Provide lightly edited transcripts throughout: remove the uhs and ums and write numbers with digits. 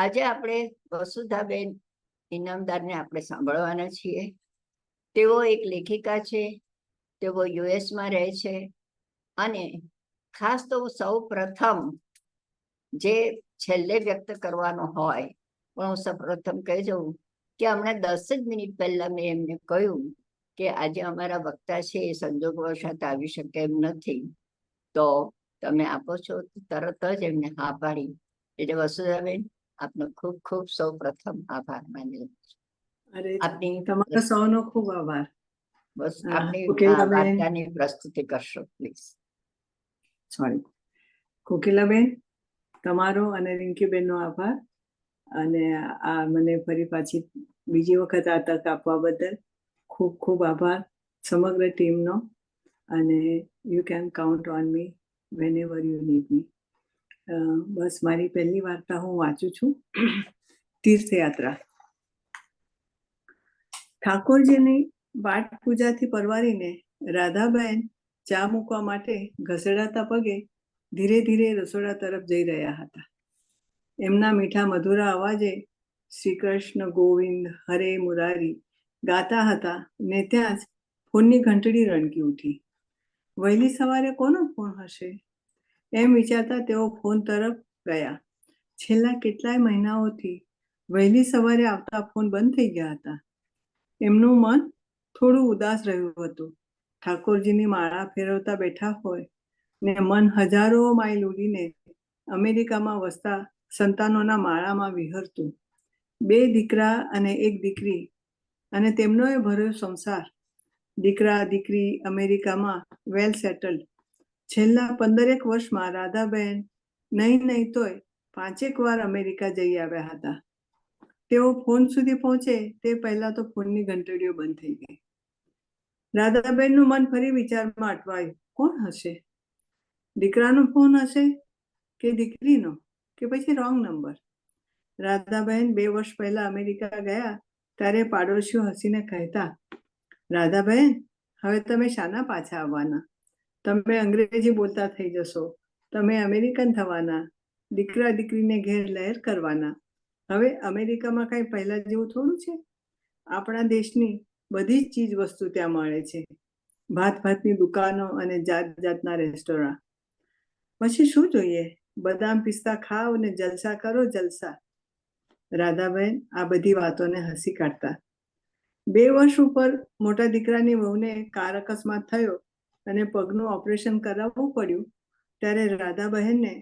આજે આપણે વસુધાબેન ઇનામદારને આપણે સાંભળવાના છીએ. તેઓ એક લેખિકા છે. તેઓ યુએસમાં રહે છે અને ખાસ તો સૌ પ્રથમ જે છેલ્લે વ્યક્ત કરવાનો હોય, પણ હું સૌપ્રથમ કહી દઉં કે હમણાં 10 જ મિનિટ પહેલા મેં એમને કહ્યું કે આજે અમારા વક્તા છે એ સંજોગવશાત આવી શકે એમ નથી, તો તમે આપો છો? તરત જ એમને હા પાડી. એટલે વસુધાબેન, આપનો ખૂબ ખૂબ સૌ પ્રથમ આભાર માની આપની તમારો સૌનો ખૂબ આભાર. બસ આપની કોકિલાબેન, વાર્તાની પ્રસ્તુતિ કરશો પ્લીઝ. સોરી કોકિલાબેન, તમારો અને રિંકીબેનનો આભાર. અને આ મને ફરી પાછી બીજી વખત આ તક આપવા બદલ ખૂબ ખૂબ આભાર સમગ્ર ટીમનો. અને you can count on me whenever you need me. બસ મારી પહેલી વાર્તા હું વાંચું છું. તીર્થયાત્રા. ઠાકોરજીની પાઠ પૂજાથી પરવારીને રાધાબેન ચા મૂકવા માટે ઘસેડાતા પગે ધીરે ધીરે રસોડા તરફ જઈ રહ્યા હતા. એમના મીઠા મધુરા અવાજે શ્રી કૃષ્ણ ગોવિંદ હરે મુરારી ગાતા હતા ને ત્યાં જ ફોનની ઘંટડી રણકી ઉઠી. વહેલી સવારે કોનો ફોન હશે એમ વિચારતા તેઓ ફોન તરફ ગયા. છેલ્લા કેટલાય મહિનાઓથી વહેલી સવારે આવતા ફોન બંધ થઈ ગયા હતા. એમનું મન થોડું ઉદાસ રહ્યું હતું. ઠાકોરજીની માળા ફેરવતા બેઠા હોય ને મન હજારો માઇલ ઉડીને અમેરિકામાં વસતા સંતાનોના માળામાં વિહરતું. 2 દીકરા અને 1 દીકરી અને તેમનો એ ભર્યો સંસાર. દીકરા દીકરી અમેરિકામાં વેલ સેટલડ. છેલ્લા 15 વર્ષમાં રાધાબેન નહીં તોય 5 વાર અમેરિકા જઈ આવ્યા હતા. તેઓ ફોન સુધી પહોંચે તે પહેલા તો ફોનની ઘંટડીઓ બંધ થઈ ગઈ. રાધાબેનનું મન ફરી વિચારમાં અટવાયું. કોણ હશે? દીકરાનો ફોન હશે કે દીકરીનો, કે પછી રોંગ નંબર? રાધાબેન 2 વર્ષ પહેલા અમેરિકા ગયા ત્યારે પાડોશીઓ હસીને કહેતા, રાધાબેન, હવે તમે શાના પાછા આવવાના? તમે અંગ્રેજી બોલતા થઈ જશો, તમે અમેરિકન થવાના, દીકરા દીકરીને ઘેર લહેર કરવાના. હવે અમેરિકામાં કઈ પહેલા જેવું થોડું છે. આપણા દેશની બધી જ ચીજ વસ્તુ ત્યાં મળે છે. ભાતની દુકાનો અને જાત જાતના રેસ્ટોરન્ટ. પછી શું જોઈએ? બદામ પિસ્તા ખાઓ અને જલસા કરો, જલસા. રાધાબેન આ બધી વાતોને હસી કાઢતા. 2 વર્ષ ઉપર મોટા દીકરાની વહુને કાર અકસ્માત થયો અને પગનું ઓપરેશન કરાવવું પડ્યું ત્યારે રાધાબહેનને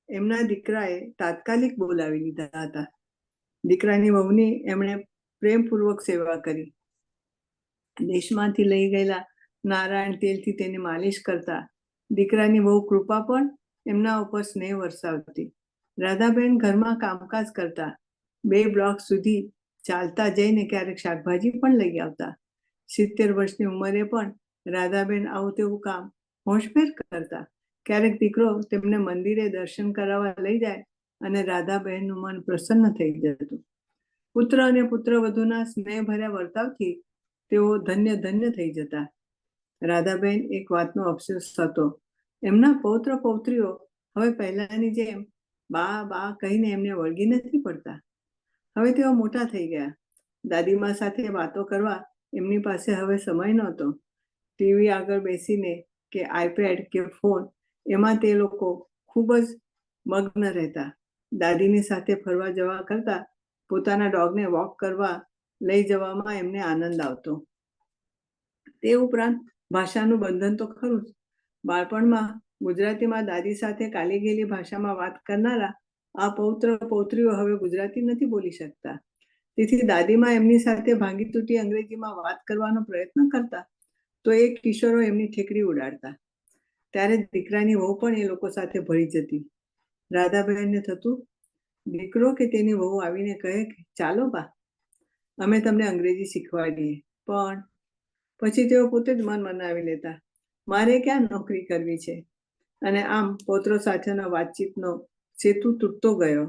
એમના દીકરાએ તાત્કાલિક બોલાવી લીધા હતા. દીકરાની વહુની એમણે પ્રેમપૂર્વક સેવા કરી. દેશમાંથી લઈ ગયેલા નારાયણ તેલથી તેને માલિશ કરતા. દીકરાની વહુ કૃપા પણ એમના ઉપર સ્નેહ વરસાવતી. રાધાબેન ઘરમાં કામકાજ કરતા. 2 બ્લોક સુધી ચાલતા જઈને ક્યારેક શાકભાજી પણ લઈ આવતા. 70 વર્ષની ઉંમરે પણ રાધાબેન આવું તેવું કામ હોંશભેર કરતા. ક્યારેક દીકરો તેમને મંદિરે દર્શન કરાવવા લઈ જાય અને રાધાબહેનનું મન પ્રસન્ન થઈ જતું. પુત્ર અને પુત્રવધૂના સ્નેહભર્યા વર્તાવથી તેઓ ધન્ય ધન્ય થઈ જતા. રાધાબેન એક વાતનો અફસોસ હતો. એમના પૌત્ર પૌત્રીઓ હવે પહેલાની જેમ બા બા કહીને એમને વળગી નથી પડતા. હવે તેઓ મોટા થઈ ગયા. દાદીમા સાથે વાતો કરવા એમની પાસે હવે સમય નહોતો. ટીવી આગળ બેસીને કે આઈપેડ કે ફોન એમાં તે લોકો ખૂબ જ મગ્ન રહેતા. દાદીની સાથે ફરવા જવા કરતા પોતાના ડોગને વોક કરવા લઈ જવામાં એમને આનંદ આવતો. તે ઉપરાંત ભાષાનું બંધન તો ખરું જ. બાળપણમાં ગુજરાતીમાં દાદી સાથે કાલી ગયેલી ભાષામાં વાત કરનારા આ પૌત્ર પૌત્રીઓ હવે ગુજરાતી નથી બોલી શકતા. તેથી દાદીમાં એમની સાથે ભાંગી તૂટી અંગ્રેજીમાં વાત કરવાનો પ્રયત્ન કરતા તો એ કિશોરો એમની ઠેકડી ઉડાડતા. ત્યારે દીકરાની વહુ પણ એ લોકો સાથે ભળી જતી. રાધાબહેનને થતું, દીકરો કે તેની વહુ આવીને કહે કે ચાલો બા, અમે તમને અંગ્રેજી શીખવાડીએ. પણ પછી તેઓ પોતે જ મન મનાવી લેતા, મારે ક્યાં નોકરી કરવી છે. અને આમ પૌત્રો સાથેનો વાતચીતનો સેતુ તૂટતો ગયો.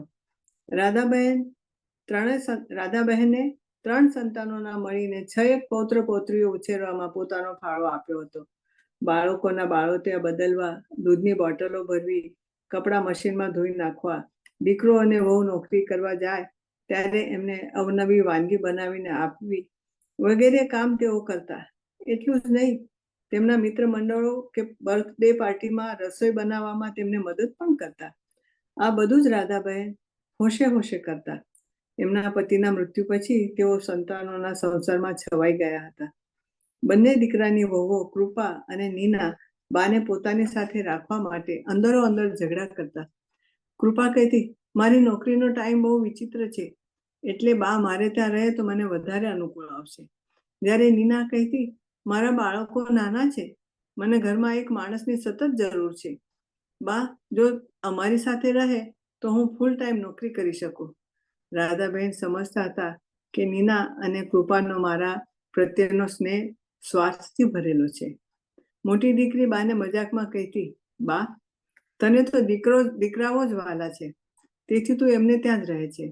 રાધાબહેને 3 સંતાનોના મળીને 6 પૌત્ર પૌત્રીઓ ઉછેરવામાં પોતાનો ફાળો આપ્યો હતો. બાળકોના બાળોતિયા બદલવા, દૂધની બોટલો ભરવી, કપડાં મશીનમાં ધોઈ નાખવા, દીકરો અને વહુ નોકરી કરવા જાય ત્યારે એમને અવનવી વાનગી બનાવીને આપવી વગેરે કામ તેઓ કરતા. એટલું જ નહીં, તેમના મિત્ર મંડળો કે બર્થડે પાર્ટીમાં રસોઈ બનાવવામાં તેમને મદદ પણ કરતા. આ બધું જ રાધાબહેન હોશે હોશે કરતા. એમના પતિના મૃત્યુ પછી તેઓ સંતાનોના સંસારમાં છવાઈ ગયા હતા. બંને દીકરાની વહુઓ કૃપા અને નીના બાને પોતાની સાથે રાખવા માટે અંદરો અંદર ઝઘડા કરતા. કૃપા કહેતી, મારી નોકરીનો ટાઈમ બહુ વિચિત્ર છે, એટલે બા મારે ત્યાં રહે તો મને વધારે અનુકૂળ આવશે. જ્યારે નીના કહેતી, મારા બાળકો નાના છે, મને ઘરમાં એક માણસની સતત જરૂર છે. બા, જો અમારી સાથે રહે તો હું ફૂલ ટાઈમ નોકરી કરી શકું. રાધાબહેન સમજતા હતા કે નીના અને કૃપાનો મારા પ્રત્યેનો સ્નેહ સ્વાર્થથી ભરેલો છે. મોટી દીકરી બાને મજાકમાં કહેતી, બા, તને તો દીકરાઓ જ વાલા છે, તેથી તું એમને ત્યાં જ રહે છે.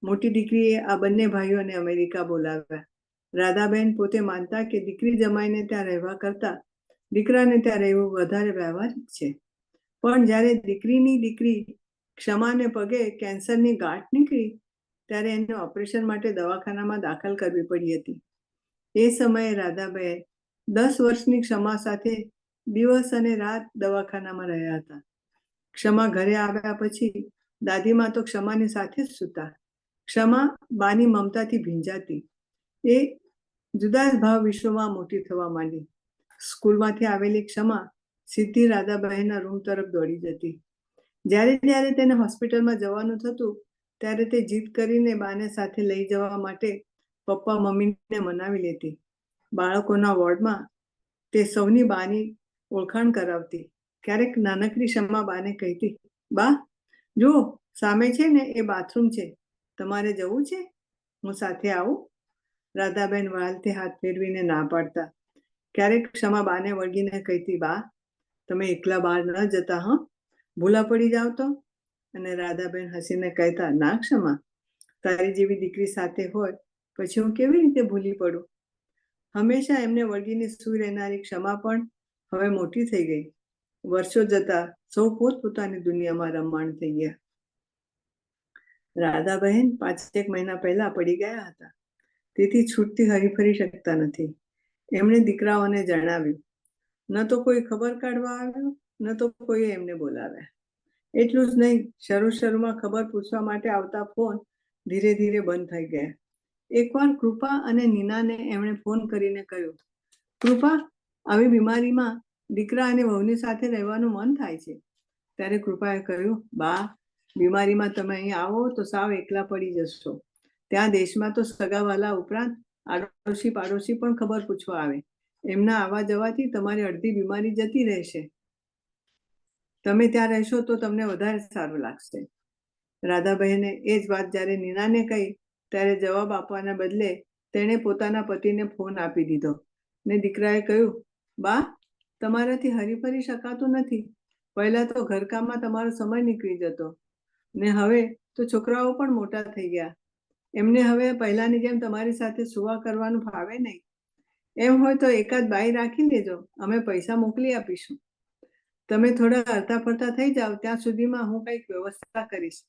મોટી દીકરીએ આ બંને ભાઈઓને અમેરિકા બોલાવ્યા. રાધાબહેન પોતે માનતા કે દીકરી જમાઈને ત્યાં રહેવા કરતા દીકરાને ત્યાં રહેવું વધારે વ્યવહારિક છે. પણ જ્યારે દીકરીની દીકરી ક્ષમાને પગે કેન્સરની ગાંઠ નીકળી ત્યારે એને ઓપરેશન માટે દવાખાનામાં દાખલ કરવી પડી હતી. એ સમયે રાધાબહેન 10 વર્ષની ક્ષમા સાથે દિવસ અને રાત દવાખાનામાં રહ્યા હતા. ક્ષમા ઘરે આવ્યા પછી દાદીમાં તો ક્ષમાની સાથે જ સૂતા. ક્ષમા બાની મમતાથી ભીંજાતી. એ જુદા જ ભાવ વિશ્વમાં મોટી થવા માંડી. સ્કૂલમાંથી આવેલી ક્ષમા સીધી રાધાબહેનના રૂમ તરફ દોડી જતી. જ્યારે તેને હોસ્પિટલમાં જવાનું થતું ત્યારે તે જીદ કરીને બાને સાથે લઈ જવા માટે પપ્પા મમ્મીને મનાવી લેતી. બાળકોના વોર્ડમાં તે સૌની બાની ઓળખાણ કરાવતી. ક્યારેક નાનકડી ક્ષમા બાને કહેતી, બા, જો સામે છે ને એ બાથરૂમ છે, તમારે જવું છે? હું સાથે આવું? રાધાબહેન વાલથી હાથ ફેરવીને ના પાડતા. ક્યારેક ક્ષમા બાને વળગીને કહેતી, બા, તમે એકલા બહાર ન જતા, હા, ભૂલા પડી જાવ તો? અને રાધાબહેન હસીને કહેતા, ના ક્ષમા, તારી જેવી દીકરી સાથે હોય પછી હું કેવી રીતે ભૂલી પડું? હંમેશા એમને વળગીને સૂઈ રહેનારી ક્ષમા પણ હવે મોટી થઈ ગઈ. વર્ષો જતા સૌ પોતપોતાની દુનિયામાં રમમાણ થઈ ગયા. રાધાબહેન 5-1 મહિના પહેલા પડી ગયા હતા, તેથી છૂટથી હરીફરી શકતા નથી. એમણે દીકરાઓને જણાવ્યું. ન તો કોઈ ખબર કાઢવા આવ્યું, ન તો કોઈએ એમને બોલાવ્યા. એટલું જ નહીં, શરૂમાં ખબર પૂછવા માટે આવતા ફોન ધીરે ધીરે બંધ થઈ ગયા. એકવાર કૃપા અને નીનાને એમણે ફોન કરીને કહ્યું, કૃપા, આવી બીમારીમાં દીકરા અને વહુની સાથે રહેવાનું મન થાય છે. ત્યારે કૃપાએ કહ્યું, બા, બીમારીમાં તમે અહીં આવો તો સાવ એકલા પડી જશો. ત્યાં દેશમાં તો સગાવાલા ઉપરાંત આડોશી પાડોશી પણ ખબર પૂછવા આવે. એમના આવવા જવાથી તમારી અડધી બીમારી જતી રહેશે. તમે ત્યાં રહેશો તો તમને વધારે સારું લાગશે. રાધાબહેને એ જ વાત જ્યારે નીનાને કહી ત્યારે જવાબ આપવાના બદલે તેણે પોતાના પતિને ફોન આપી દીધો ને દીકરાએ કહ્યું, બા, તમારાથી હરીફરી શકાતું નથી. પહેલા તો ઘરકામમાં તમારો સમય નીકળી જતો ને હવે તો છોકરાઓ પણ મોટા થઈ ગયા. એમને હવે પહેલાની જેમ તમારી સાથે સુવા કરવાનું ફાવે નહીં. એમ હોય તો એકાદ બાઈ રાખી લેજો, અમે પૈસા મોકલી આપીશું. તમે થોડા હરતા ફરતા થઈ જાઓ ત્યાં સુધીમાં હું કંઈક વ્યવસ્થા કરીશ.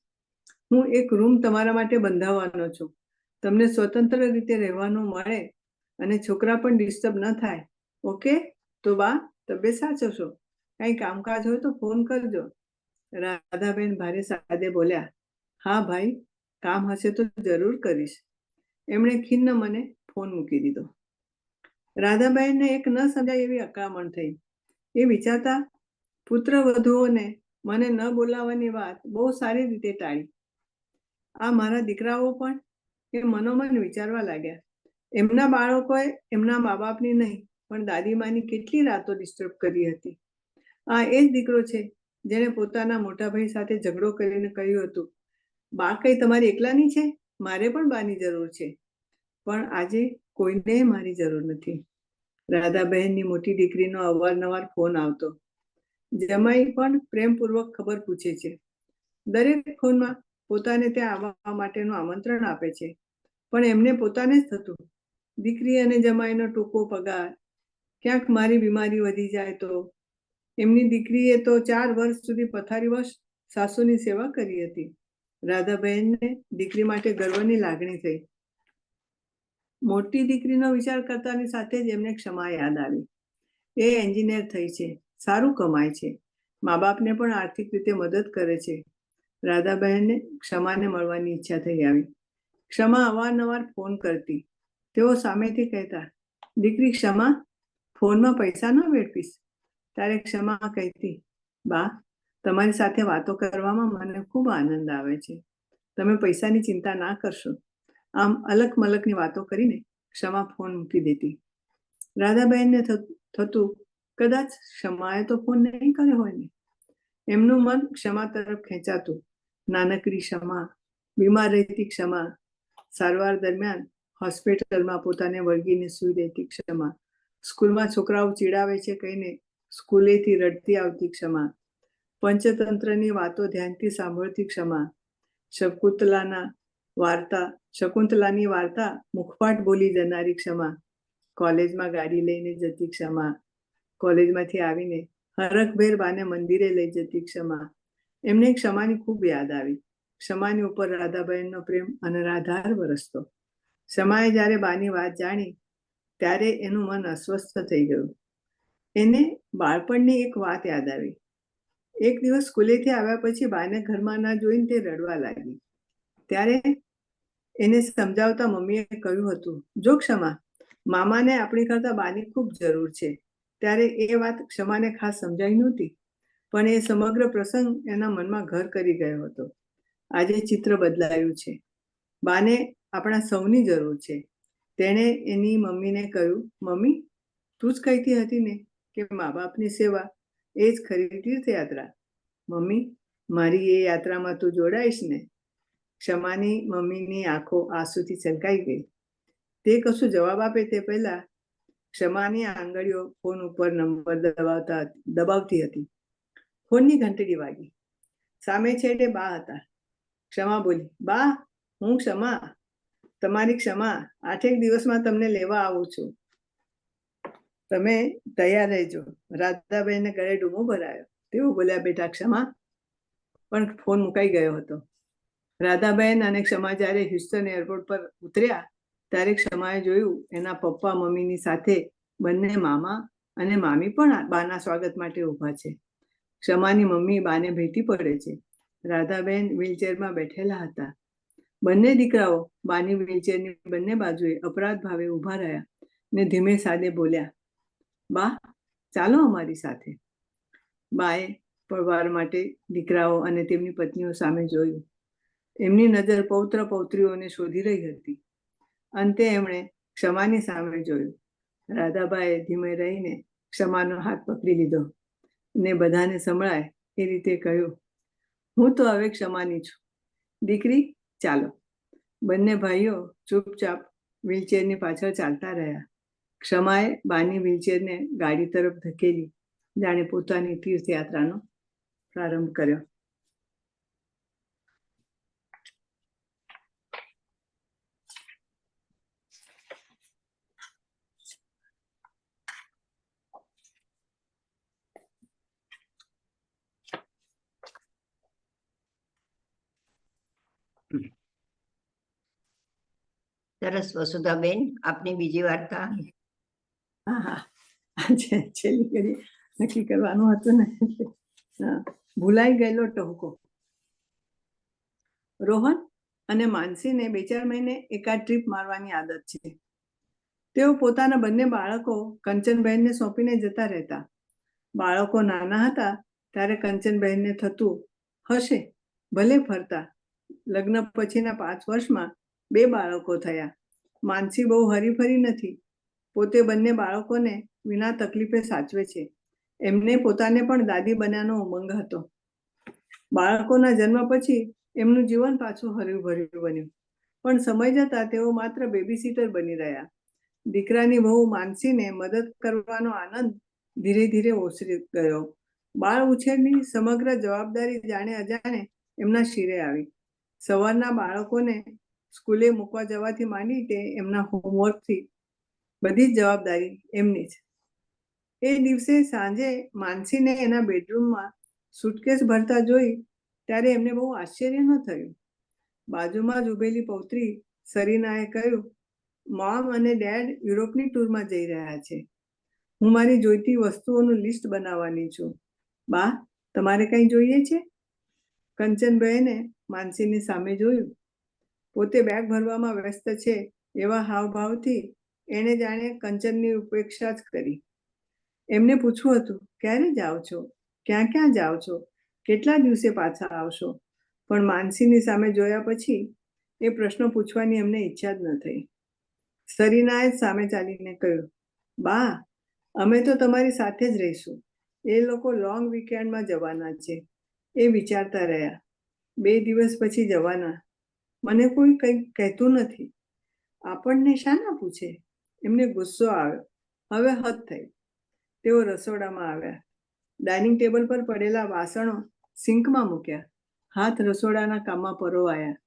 હું એક રૂમ તમારા માટે બંધાવવાનો છું. તમને સ્વતંત્ર રીતે રહેવાનું મળે અને છોકરા પણ ડિસ્ટર્બ ન થાય. ઓકે? તો બા, તબિયત સાચવશો. કંઈ કામકાજ હોય તો ફોન કરજો. રાધાબેન ભારે સાદે બોલ્યા, હા ભાઈ, કામ હશે તો જરૂર કરીશ. એમણે ખિન્ન મને ફોન મૂકી દીધો. રાધાબહેનને એક ન સમજાય એવી અકળામણ થઈ. એ વિચારતા, પુત્ર વધુઓને મને ન બોલાવવાની વાત બહુ સારી રીતે ટાળી. આ મારા દીકરાઓ પણ એ મનોમન વિચારવા લાગ્યા. એમના બાળકોએ એમના મા બાપની નહીં પણ દાદીમાની કેટલી રાતો ડિસ્ટર્બ કરી હતી. આ એ જ દીકરો છે જેણે પોતાના મોટા ભાઈ સાથે ઝઘડો કરીને કહ્યું હતું, બા કઈ તમારી એકલાની છે? મારે પણ બાની જરૂર છે. પણ આજે કોઈને મારી જરૂર નથી. રાધાબહેનની મોટી દીકરીનો અવારનવાર ફોન આવતો. જમાઈ પણ પ્રેમપૂર્વક ખબર પૂછે છે. દરેક ફોનમાં પોતાને ત્યાં આવવા માટેનું આમંત્રણ આપે છે. પણ એમને પોતાને જ થતું, દીકરી અને જમાઈનો ટૂંકો પગાર, ક્યાંક મારી બીમારી વધી જાય તો. એમની દીકરીએ તો 4 વર્ષ સુધી પથારીવશ સાસુની સેવા કરી હતી. રાધાબહેનને દીકરી માટે ગર્વની લાગણી થઈ. મોટી દીકરીનો વિચાર કરતાની સાથે જ એમને ક્ષમા યાદ આવી. એ એન્જિનિયર થઈ છે, સારું કમાય છે, મા બાપને પણ આર્થિક રીતે મદદ કરે છે. રાધાબહેનને ક્ષમાને મળવાની ઈચ્છા થઈ આવી. ક્ષમા અવારનવાર ફોન કરતી. તેઓ સામેથી કહેતા, દીકરી ક્ષમા, ફોનમાં પૈસા ન વેડફીશ. ત્યારે ક્ષમા કહેતી, બા, તમારી સાથે વાતો કરવામાં મને ખૂબ આનંદ આવે છે. તમે પૈસાની ચિંતા ના કરશો. આમ અલક મલકની વાતો કરીને ક્ષમા ફોન મૂકી દેતી. રાધાબહેનને થતું, કદાચ ક્ષમાએ તો ફોન નહીં કર્યો હોય ને. એમનું મન ક્ષમા તરફ ખેંચાતું. નાનકડી ક્ષમા, બીમાર રહેતી ક્ષમા, સારવાર દરમિયાન હોસ્પિટલમાં પોતાને વળગીને સૂઈ રહેતી ક્ષમા, સ્કૂલમાં છોકરાઓ ચીડાવે છે કહીને સ્કૂલેથી રડતી આવતી ક્ષમા, પંચતંત્રની વાતો ધ્યાનથી સાંભળતી ક્ષમા, શકુંતલાની વાર્તા મુખપાઠ બોલી જનારી ક્ષમા, કોલેજમાં ગાડી લઈને જતી ક્ષમા, કોલેજમાંથી આવીને હરખભેર બાને મંદિરે લઈ જતી ક્ષમા. એમને ક્ષમાની ખૂબ યાદ આવી. ક્ષમાની ઉપર રાધાબહેનનો પ્રેમ અનરાધાર વરસતો. ક્ષમાએ જ્યારે બાની વાત જાણી ત્યારે એનું મન અસ્વસ્થ થઈ ગયું. એને બાળપણની એક વાત યાદ આવી. એક દિવસ સ્કૂલેથી આવ્યા પછી બાને ઘરમાં ના જોઈને તે રડવા લાગી. ત્યારે એને સમજાવતા મમ્મીએ કહ્યું હતું, જો ક્ષમા, મામાને આપણી કરતા બાની ખૂબ જરૂર છે. ત્યારે એ વાત ક્ષમાને ખાસ સમજાઈ નહોતી, પણ એ સમગ્ર પ્રસંગ એના મનમાં ઘર કરી ગયો હતો. આજે ચિત્ર બદલાયું છે. બાને આપણા સૌની જરૂર છે. તેણે એની મમ્મીને કહ્યું, મમ્મી, તું જ કહેતી હતી ને કે મા બાપની સેવા એ જ ખરી તીર્થયાત્રા. મમ્મી, મારી એ યાત્રામાં તું જોડાઈશ ને? ક્ષમાની મમ્મીની આંખો આંસુથી છલકાઈ ગઈ. તે કશું જવાબ આપે તે પહેલા ક્ષમાની આંગળીઓ ફોન ઉપર નંબર દબાવતી હતી. ફોનની ઘંટડી વાગી. સામે છેડે બા હતા. ક્ષમા બોલી, બા, હું ક્ષમા, તમારી ક્ષમા, 8 દિવસમાં તમને લેવા આવું છું. તમે તૈયાર રહેજો. રાધાબહેનને ગળે ડૂમો ભરાયો. તેઓ બોલ્યા, બેટા ક્ષમા, પણ ફોન મુકાઈ ગયો હતો. રાધાબહેન અને ક્ષમા જ્યારે હ્યુસ્ટન એરપોર્ટ પર ઉતર્યા ત્યારે ક્ષમાએ જોયું એના પપ્પા મમ્મીની સાથે બંને મામા અને મામી પણ બાના સ્વાગત માટે ઊભા છે. ક્ષમાની મમ્મી બાને ભેટી પડે છે. રાધાબહેન વ્હીલચેરમાં બેઠેલા હતા. બંને દીકરાઓ બાની વ્હીલચેરની બંને બાજુએ અપરાધ ભાવે ઊભા રહ્યા ને ધીમે સાદે બોલ્યા, બા, ચાલો અમારી સાથે. બાએ પળવાર માટે દીકરાઓ અને તેમની પત્નીઓ સામે જોયું. એમની નજર પૌત્ર પૌત્રીઓને શોધી રહી હતી. અંતે એમણે ક્ષમાની સામે જોયું. રાધાબાએ ધીમે રહીને ક્ષમાનો હાથ પકડી લીધો ને બધાને સંભળાય એ રીતે કહ્યું, હું તો હવે ક્ષમાની છું. દીકરી, ચાલો. બંને ભાઈઓ ચૂપચાપ વ્હીલચેરની પાછળ ચાલતા રહ્યા. ક્ષમાએ બાની વ્હીલચેરને ગાડી તરફ ધકેલી, જાણે પોતાની તીર્થયાત્રાનો પ્રારંભ કર્યો. સરસ. વસુધાબેન, આપની બીજી વાર્તા. હા, છેલ્લી ઘડી નક્કી કરવાનું હતું ને. ભૂલાઈ ગયેલો ટહુકો. રોહન અને માનસીને 2-4 મહિને એકાદ ટ્રીપ મારવાની આદત છે. તેઓ પોતાના બંને બાળકો કંચનબહેનને સોંપીને જતા રહેતા. બાળકો નાના હતા ત્યારે કંચનબહેનને થતું હશે ભલે ફરતા. લગ્ન પછીના 5 વર્ષમાં 2 બાળકો થયા. માનસી બહુ હરીફરી નથી. પોતે બંને બાળકોને વિના તકલીફે સાચવે છે. એમને પોતાને પણ દાદી બન્યાનો ઉમંગ હતો. બાળકોના જન્મ પછી એમનું જીવન પાછું હર્યું બન્યું. પણ સમય જતા તેઓ માત્ર બેબીસીટર બની રહ્યા. દીકરાની વહુ માનસીને મદદ કરવાનો આનંદ ધીરે ધીરે ઓસરી ગયો. બાળ ઉછેરની સમગ્ર જવાબદારી જાણે અજાણે એમના શિરે આવી. સવારના બાળકોને સ્કૂલે મૂકવા જવાથી માંડી તે એમના હોમવર્કથી બધી જ જવાબદારી એમની જ. એ દિવસે સાંજે માનસીને એના બેડરૂમમાં સુટકેસ ભરતા જોઈ ત્યારે એમને બહુ આશ્ચર્ય ન થયું. બાજુમાં જ ઉભેલી પૌત્રી સરીનાએ કહ્યું, મોમ અને ડેડ યુરોપની ટૂરમાં જઈ રહ્યા છે. હું મારી જોઈતી વસ્તુઓનું લિસ્ટ બનાવવાની છું. બા, તમારે કંઈ જોઈએ છે? કંચનબહેને માનસીની સામે જોયું. પોતે બેગ ભરવામાં વ્યસ્ત છે એવા હાવભાવથી એણે જાણે કંચનની ઉપેક્ષા જ કરી. એમને પૂછવું હતું, ક્યારે જાઓ છો? ક્યાં ક્યાં જાઓ છો? કેટલા દિવસે પાછા આવશો? પણ માનસીની સામે જોયા પછી એ પ્રશ્નો પૂછવાની એમને ઈચ્છા જ ન થઈ. સરીનાએ જ સામે ચાલીને કહ્યું, બા, અમે તો તમારી સાથે જ રહીશું. એ લોકો લોંગ વીકેન્ડમાં જવાના છે. એ વિચારતા રહ્યા. 2 દિવસ પછી જવાના. મને કોઈ કંઈ કહેતું નથી. આપણને શાના પૂછે? એમને ગુસ્સો આવ્યો. હવે હદ થઈ. તેઓ રસોડામાં આવ્યા. ડાઇનિંગ ટેબલ પર પડેલા વાસણો સિંકમાં મૂક્યા. હાથ રસોડાના કામમાં પરોવાયા.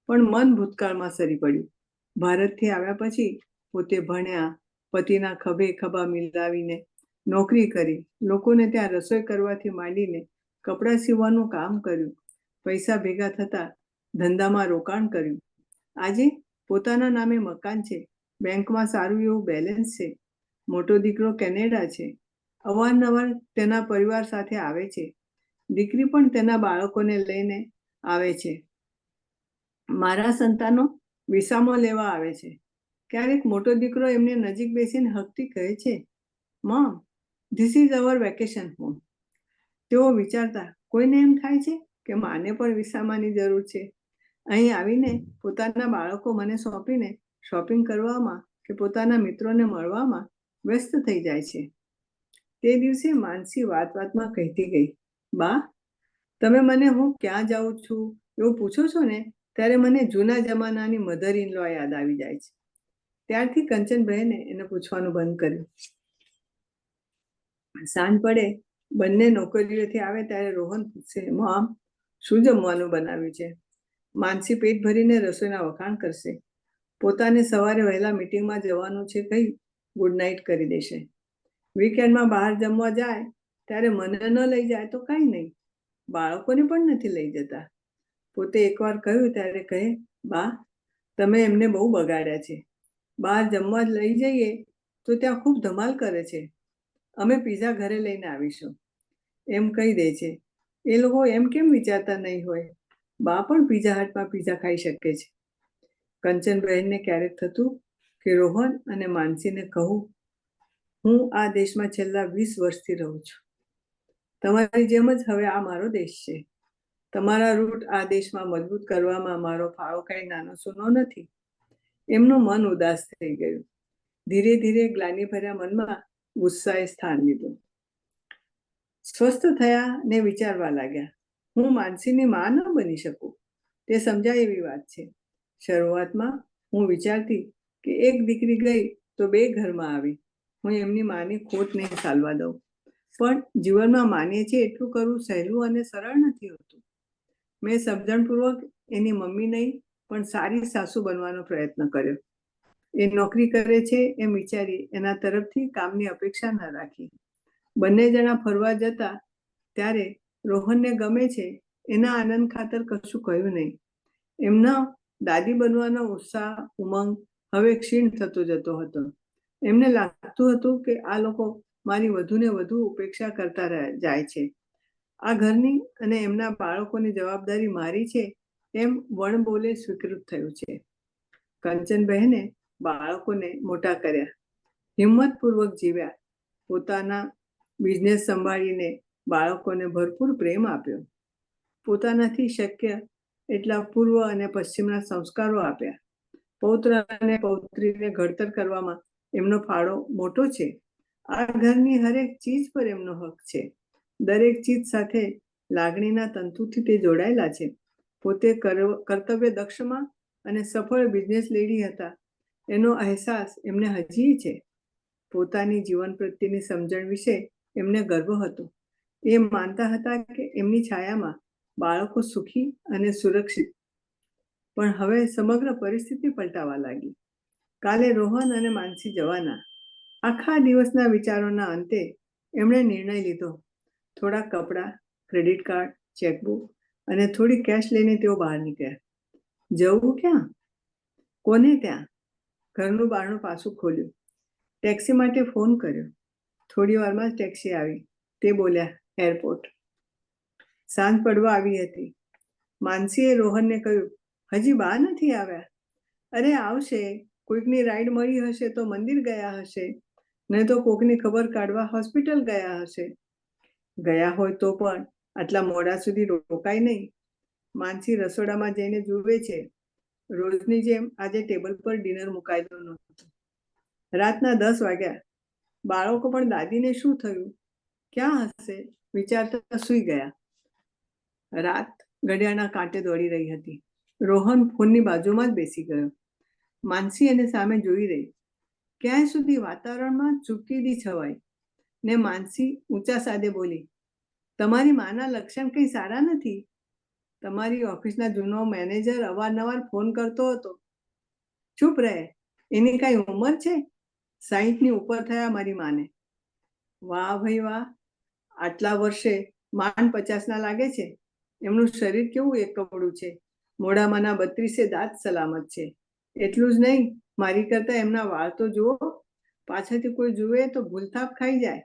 પણ મન ભૂતકાળમાં સરી પડ્યું. ભારતથી આવ્યા પછી પોતે ભણ્યા, પતિના ખભે ખભા મિલાવીને નોકરી કરી, લોકોને ત્યાં રસોઈ કરવાથી માંડીને કપડાં સીવવાનું કામ કર્યું, પૈસા ભેગા થતા ધંધામાં રોકાણ કર્યું. આજે પોતાના નામે મકાન છે, બેંકમાં સારું એવું બેલેન્સ છે, મોટો દીકરો કેનેડા છે, અવારનવાર તેના પરિવાર સાથે આવે છે, દીકરી પણ તેના બાળકોને લઈને આવે છે, મારા સંતાનો વિસામો લેવા આવે છે. ક્યારેક મોટો દીકરો એમને નજીક બેસીને હકતી કહે છે, mom, this is our vacation home. તેઓ વિચારતા, કોઈને એમ થાય છે કે માને પણ વિસામાની જરૂર છે. અહીં આવીને પોતાના બાળકો મને સોંપીને શોપિંગ કરવામાં કે પોતાના મિત્રોને મળવામાં વ્યસ્ત થઈ જાય છે. તે દિવસે માનસી વાત વાતમાં કહેતી ગઈ, બા, તમે મને હું ક્યાં જાઉં છું એવું પૂછો છો ને, ત્યારે મને જૂના જમાનાની મધર ઇન લો યાદ આવી જાય છે. ત્યારથી કંચનબહેને એને પૂછવાનું બંધ કર્યું. સાંજ પડે, બંને નોકરીઓથી આવે ત્યારે રોહન પૂછશે, મોમ, શું જમવાનું બનાવ્યું છે? માનસી પેટ ભરીને રસોઈના વખાણ કરશે. પોતાને સવારે વહેલા મીટિંગમાં જવાનું છે કહી ગુડ નાઇટ કરી દેશે. વીકેન્ડમાં બહાર જમવા જાય ત્યારે મને ન લઈ જાય તો કાંઈ નહીં, બાળકોને પણ નથી લઈ જતા. પોતે એકવાર કહ્યું ત્યારે કહે, બા, તમે એમને બહુ બગાડ્યા છે. બહાર જમવા લઈ જઈએ તો ત્યાં ખૂબ ધમાલ કરે છે. અમે પીઝા ઘરે લઈને આવીશું એમ કહી દે છે. એ લોકો એમ કેમ વિચારતા નહીં હોય? બા પણ પીઝા હટમાં પીઝા ખાઈ શકે છે. કંચનબહેનને ક્યારેક થતું કે રોહન અને માનસીને કહું, હું આ દેશમાં છેલ્લા 20 વર્ષથી રહું છું. તમારી જેમ જ હવે આ મારો દેશ છે. તમારા રૂટ આ દેશમાં મજબૂત કરવામાં મારો ફાળો કંઈ નાનો સૂનો નથી. એમનું મન ઉદાસ થઈ ગયું. ધીરે ધીરે ગ્લાનિભર્યા મનમાં ગુસ્સાએ સ્થાન લીધું. સ્વસ્થ થયા ને વિચારવા લાગ્યા, હું માનસીની માં ન બની શકું. તે સમજાય એવી વાત છે. શરૂઆતમાં હું વિચારતી કે એક દીકરી ગઈ તો 2 ઘરમાં આવી. હું એમની માની ખોટ નહીં ચાલવા દઉં. પણ જીવનમાં માનીએ છીએ એટલું કરવું સહેલું અને સરળ નથી હોતું. મેં સમજણપૂર્વક એની મમ્મી નહીં પણ સારી સાસુ બનવાનો પ્રયત્ન કર્યો. એ નોકરી કરે છે એમ વિચારી એના તરફથી કામની અપેક્ષા ન રાખી. બંને જણા ફરવા જતા ત્યારે રોહનને ગમે છે એના આનંદ ખાતર કશું કહ્યું નહીં. એમના દાદી બનવાનો ઉત્સાહ, ઉમંગ હવે ક્ષીણ થતો જતો હતો. એમને લાગતું હતું કે આ લોકો મારી વધુને વધુ ઉપેક્ષા કરતા જાય છે. આ ઘરની અને એમના બાળકોની જવાબદારી મારી છે એમ વણબોલે સ્વીકૃત થયું છે. કંચનબહેને બાળકોને મોટા કર્યા, હિંમતપૂર્વક જીવ્યા, પોતાના બિઝનેસ સંભાળીને બાળકોને ભરપૂર પ્રેમ આપ્યો, પોતાનાથી શક્ય એટલા પૂર્વ અને પશ્ચિમના સંસ્કારો આપ્યા. પૌત્ર અને પૌત્રીને ઘડતર કરવામાં એમનો ફાળો મોટો છે. આ ઘરની હરેક ચીજ પર એમનો હક છે. દરેક ચીજ સાથે લાગણીના તંતુથી તે જોડાયેલા છે. પોતે કર્તવ્ય દક્ષમાં અને સફળ બિઝનેસ લેડી હતા એનો અહેસાસ એમને હજી છે. પોતાની જીવન પ્રત્યેની સમજણ વિશે એમને ગર્વ હતો. એ માનતા હતા કે એમની છાયામાં બાળકો સુખી અને સુરક્ષિત. પણ હવે સમગ્ર પરિસ્થિતિ પલટાવા લાગી. કાલે રોહન અને માનસી જવાના. આખા દિવસના વિચારોના અંતે એમણે નિર્ણય લીધો, થોડા કપડાં, ક્રેડિટ કાર્ડ, ચેકબુક અને થોડી કેશ લઈને તેઓ બહાર નીકળ્યા. જવું ક્યાં? કોને ત્યાં? ઘરનું બારણું પાછું ખોલ્યું. ટેક્સી માટે ફોન કર્યો. થોડી વારમાં જ ટેક્સી આવી. તે બોલ્યા, એરપોર્ટ. સાંજ પડવા આવી હતી. માનસીએ રોહનને કહ્યું, હજી બા નથી આવ્યા? અરે આવશે, કોઈકની રાઈડ મળી હશે તો મંદિર ગયા હશે, નહીં તો કોકની ખબર કાઢવા હોસ્પિટલ ગયા હશે. ગયા હોય તો પણ આટલા મોડા સુધી રોકાય નહીં. માનસી રસોડામાં જઈને જુએ છે. રોજની જેમ આજે ટેબલ પર ડિનર મુકાયેલું નહોતું. રાતના 10 વાગ્યા. બાળકો પણ દાદીને શું થયું, ક્યાં હશે વિચારતા સૂઈ ગયા. રાત ઘડિયાળના કાંટે દોડી રહી હતી. રોહન ફોનની બાજુમાં જ બેસી ગયો. માનસી એને સામે જોઈ રહી. ક્યાંય સુધી વાતાવરણમાં ચૂપકીદી છવાઈ ને માનસી ઊંચા સાદે બોલી, તમારી માના લક્ષણ કંઈ સારા નથી. તમારી ઓફિસના જૂનો મેનેજર અવારનવાર ફોન કરતો હતો. ચૂપ રહે, એની કાંઈ ઉંમર છે? 60ની ઉપર થયા મારી માને. વાહ ભાઈ વાહ, આટલા વર્ષે માંડ 50ના લાગે છે. એમનું શરીર કેવું એકવડું છે. મોઢામાંના 32 દાંત સલામત છે. એટલું જ નહીં, મારી કરતા એમના વાળ તો જુઓ. પાછળથી કોઈ જુએ તો ભૂલથાપ ખાઈ જાય.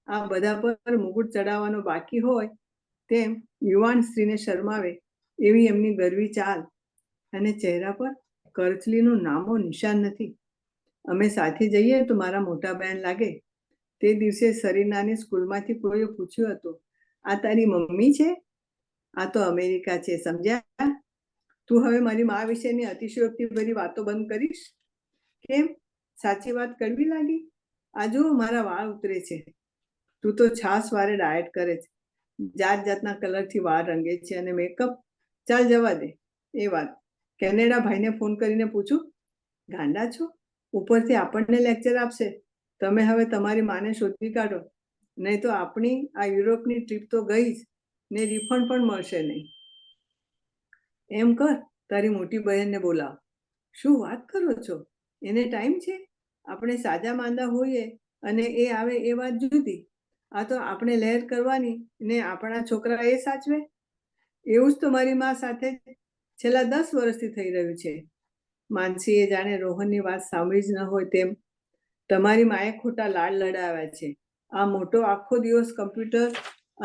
આ બધા પર મુગુટ ચડાવવાનો બાકી હોય તેમ યુવાન સ્ત્રીને શરમાવે એવી એમની ગરવી ચાલ, અને ચહેરા પર કરચલીનું નામો નિશાન નથી. અમે સાથે જઈએ તો મારા મોટા બહેન લાગે. તે દિવસે સરીનાની સ્કૂલમાંથી કોઈએ પૂછ્યું હતું, આ તારી મમ્મી છે? આ તો અમેરિકા છે, સમજ્યા? તું હવે મારી મા વિશેની અતિશયોક્તિ ભરી વાતો બંધ કરીશ? કેમ, સાચી વાત કડવી લાગી? આ જુઓ મારા વાળ ઉતરે છે. તું તો છાસ વારે ડાયટ કરે છે. જાત જાતના કલરથી વાળ રંગે છે અને મેકઅપ. ચાલ જવા દે એ વાત. કેનેડા ભાઈને ફોન કરીને પૂછું, ગાંડા છો? ઉપરથી આપણને લેક્ચર આપશે. તમે હવે તમારી માને શોધી કાઢો, નહીં તો આપણી આ યુરોપની ટ્રીપ તો ગઈ જ ને રિફંડ પણ મળશે નહીં. એમ કર, તારી મોટી બહેનને બોલાવ. શું વાત કરો છો? એને ટાઈમ છે? આપણે સાજા માંદા હોઈએ અને એ આવે એ વાત જુદી. આ તો આપણે લહેર કરવાની ને આપણા છોકરા એ સાચવે. એવું જ તો મારી મા સાથે છેલ્લા 10 વર્ષથી થઈ રહ્યું છે. માનસીએ જાણે રોહનની વાત સાંભળી જ ન હોય તેમ, તમારી માએ ખોટા લાડ લડાવ્યા છે. આ મોટો આખો દિવસ કમ્પ્યુટર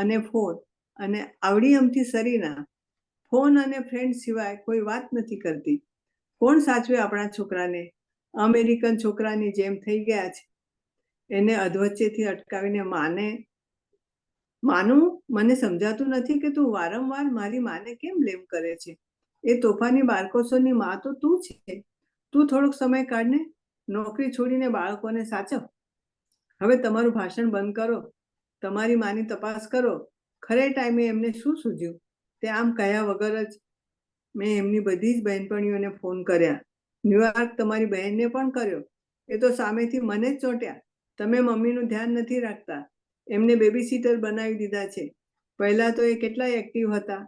અને ફોન, અને આવડી અમથી સરીના. ફોન અને ફ્રેન્ડ સિવાય કોઈ વાત નથી કરતી. કોણ સાચવે આપણા છોકરાને? અમેરિકન છોકરાની જેમ થઈ ગયા છે. એને અધવચ્ચેથી અટકાવીને માનું, મને સમજાતું નથી કે તું વારંવાર મારી માને કેમ બ્લેમ કરે છે. એ તોફાની બાળકોની મા તો તું છે. તું થોડોક સમય કાઢને, નોકરી છોડીને બાળકોને સાચવ. હવે તમારું ભાષણ બંધ કરો. તમારી માની તપાસ કરો. ખરે ટાઈમે એમને શું સૂઝ્યું તે આમ કહ્યા વગર જ મેં એમની બધી જ બહેનપણીઓને ફોન કર્યા. ન્યુયોર્ક તમારી બહેનને પણ કર્યો. એ તો સામેથી મને જ ચોંટ્યા. તમે મમ્મીનું ધ્યાન નથી રાખતા. એમને બેબી સીટર બનાવી દીધા છે. પહેલા તો એ કેટલા એક્ટિવ હતા.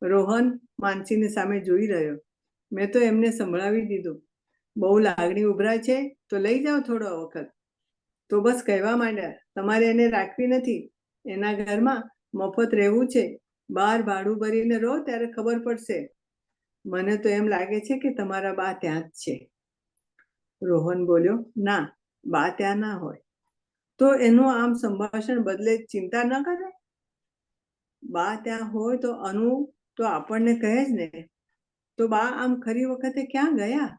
રોહન માનસીને સામે જોઈ રહ્યો. મેં તો એમને સંભળાવી દીધું, બહુ લાગણી ઉભરાય છે તો લઈ જાઓ થોડો વખત. તો બસ કહેવા માંડ્યા, તમારે એને રાખવી નથી. એના ઘરમાં મફત રહેવું છે. બહાર ભાડું ભરીને રહો ત્યારે ખબર પડશે. મને તો એમ લાગે છે કે તમારા બા ત્યાં જ છે. રોહન બોલ્યો, ના, બા ત્યાં ના હોય. તો એનું આમ સંભાષણ બદલે ચિંતા ન કરે. બા ત્યાં હોય તો અનુ તો આપણને કહે જ ને. તો બા આમ ખરી વખતે ક્યાં ગયા?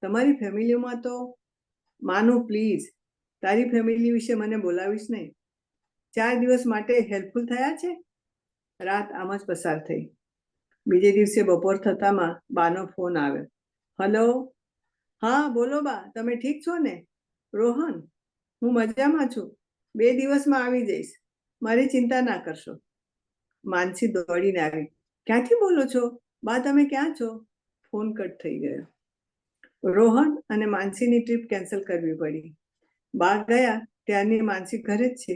તમારી ફેમિલીમાં તો. માનું પ્લીઝ, તારી ફેમિલી વિશે મને બોલાવીશ નહીં. 4 દિવસ માટે હેલ્પફુલ થયા છે. રાત આમ જ પસાર થઈ. બીજે દિવસે બપોર થતામાં બાનો ફોન આવ્યો. હલો, હા બોલો બા, તમે ઠીક છો ને? રોહન, હું મજામાં છું. 2 દિવસમાં આવી જઈશ. મારી ચિંતા ના કરશો. માનસી દોડીને આવી. ક્યાંથી બોલો છો બા? તમે ક્યાં છો? ફોન કટ થઈ ગયો. રોહન અને માનસીની ટ્રીપ કેન્સલ કરવી પડી. બા ગયા ત્યારની માનસી ઘરે જ છે.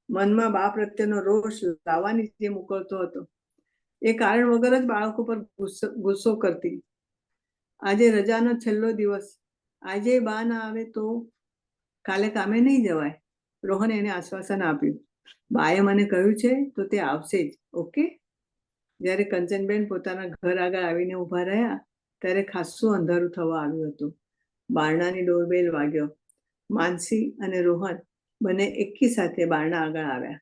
મનમાં બા પ્રત્યેનો રોષ લાવવાની જેમ ઉકળતો હતો. એ કારણ વગર જ બાળકો પર ગુસ્સો કરતી. આજે રજાનો છેલ્લો દિવસ. આજે બા ના આવે તો કાલે કામે નહીં જવાય. રોહને એને આશ્વાસન આપ્યું. બાએ મને કહ્યું છે તો તે આવશે જ. ઓકે. જ્યારે કંચનબેન પોતાના ઘર આગળ આવીને ઊભા રહ્યા ત્યારે ખાસ્સું અંધારું થવા આવ્યું હતું. બારણાની ડોરબેલ વાગ્યો. માનસી અને રોહન બંને એકી સાથે બારણા આગળ આવ્યા.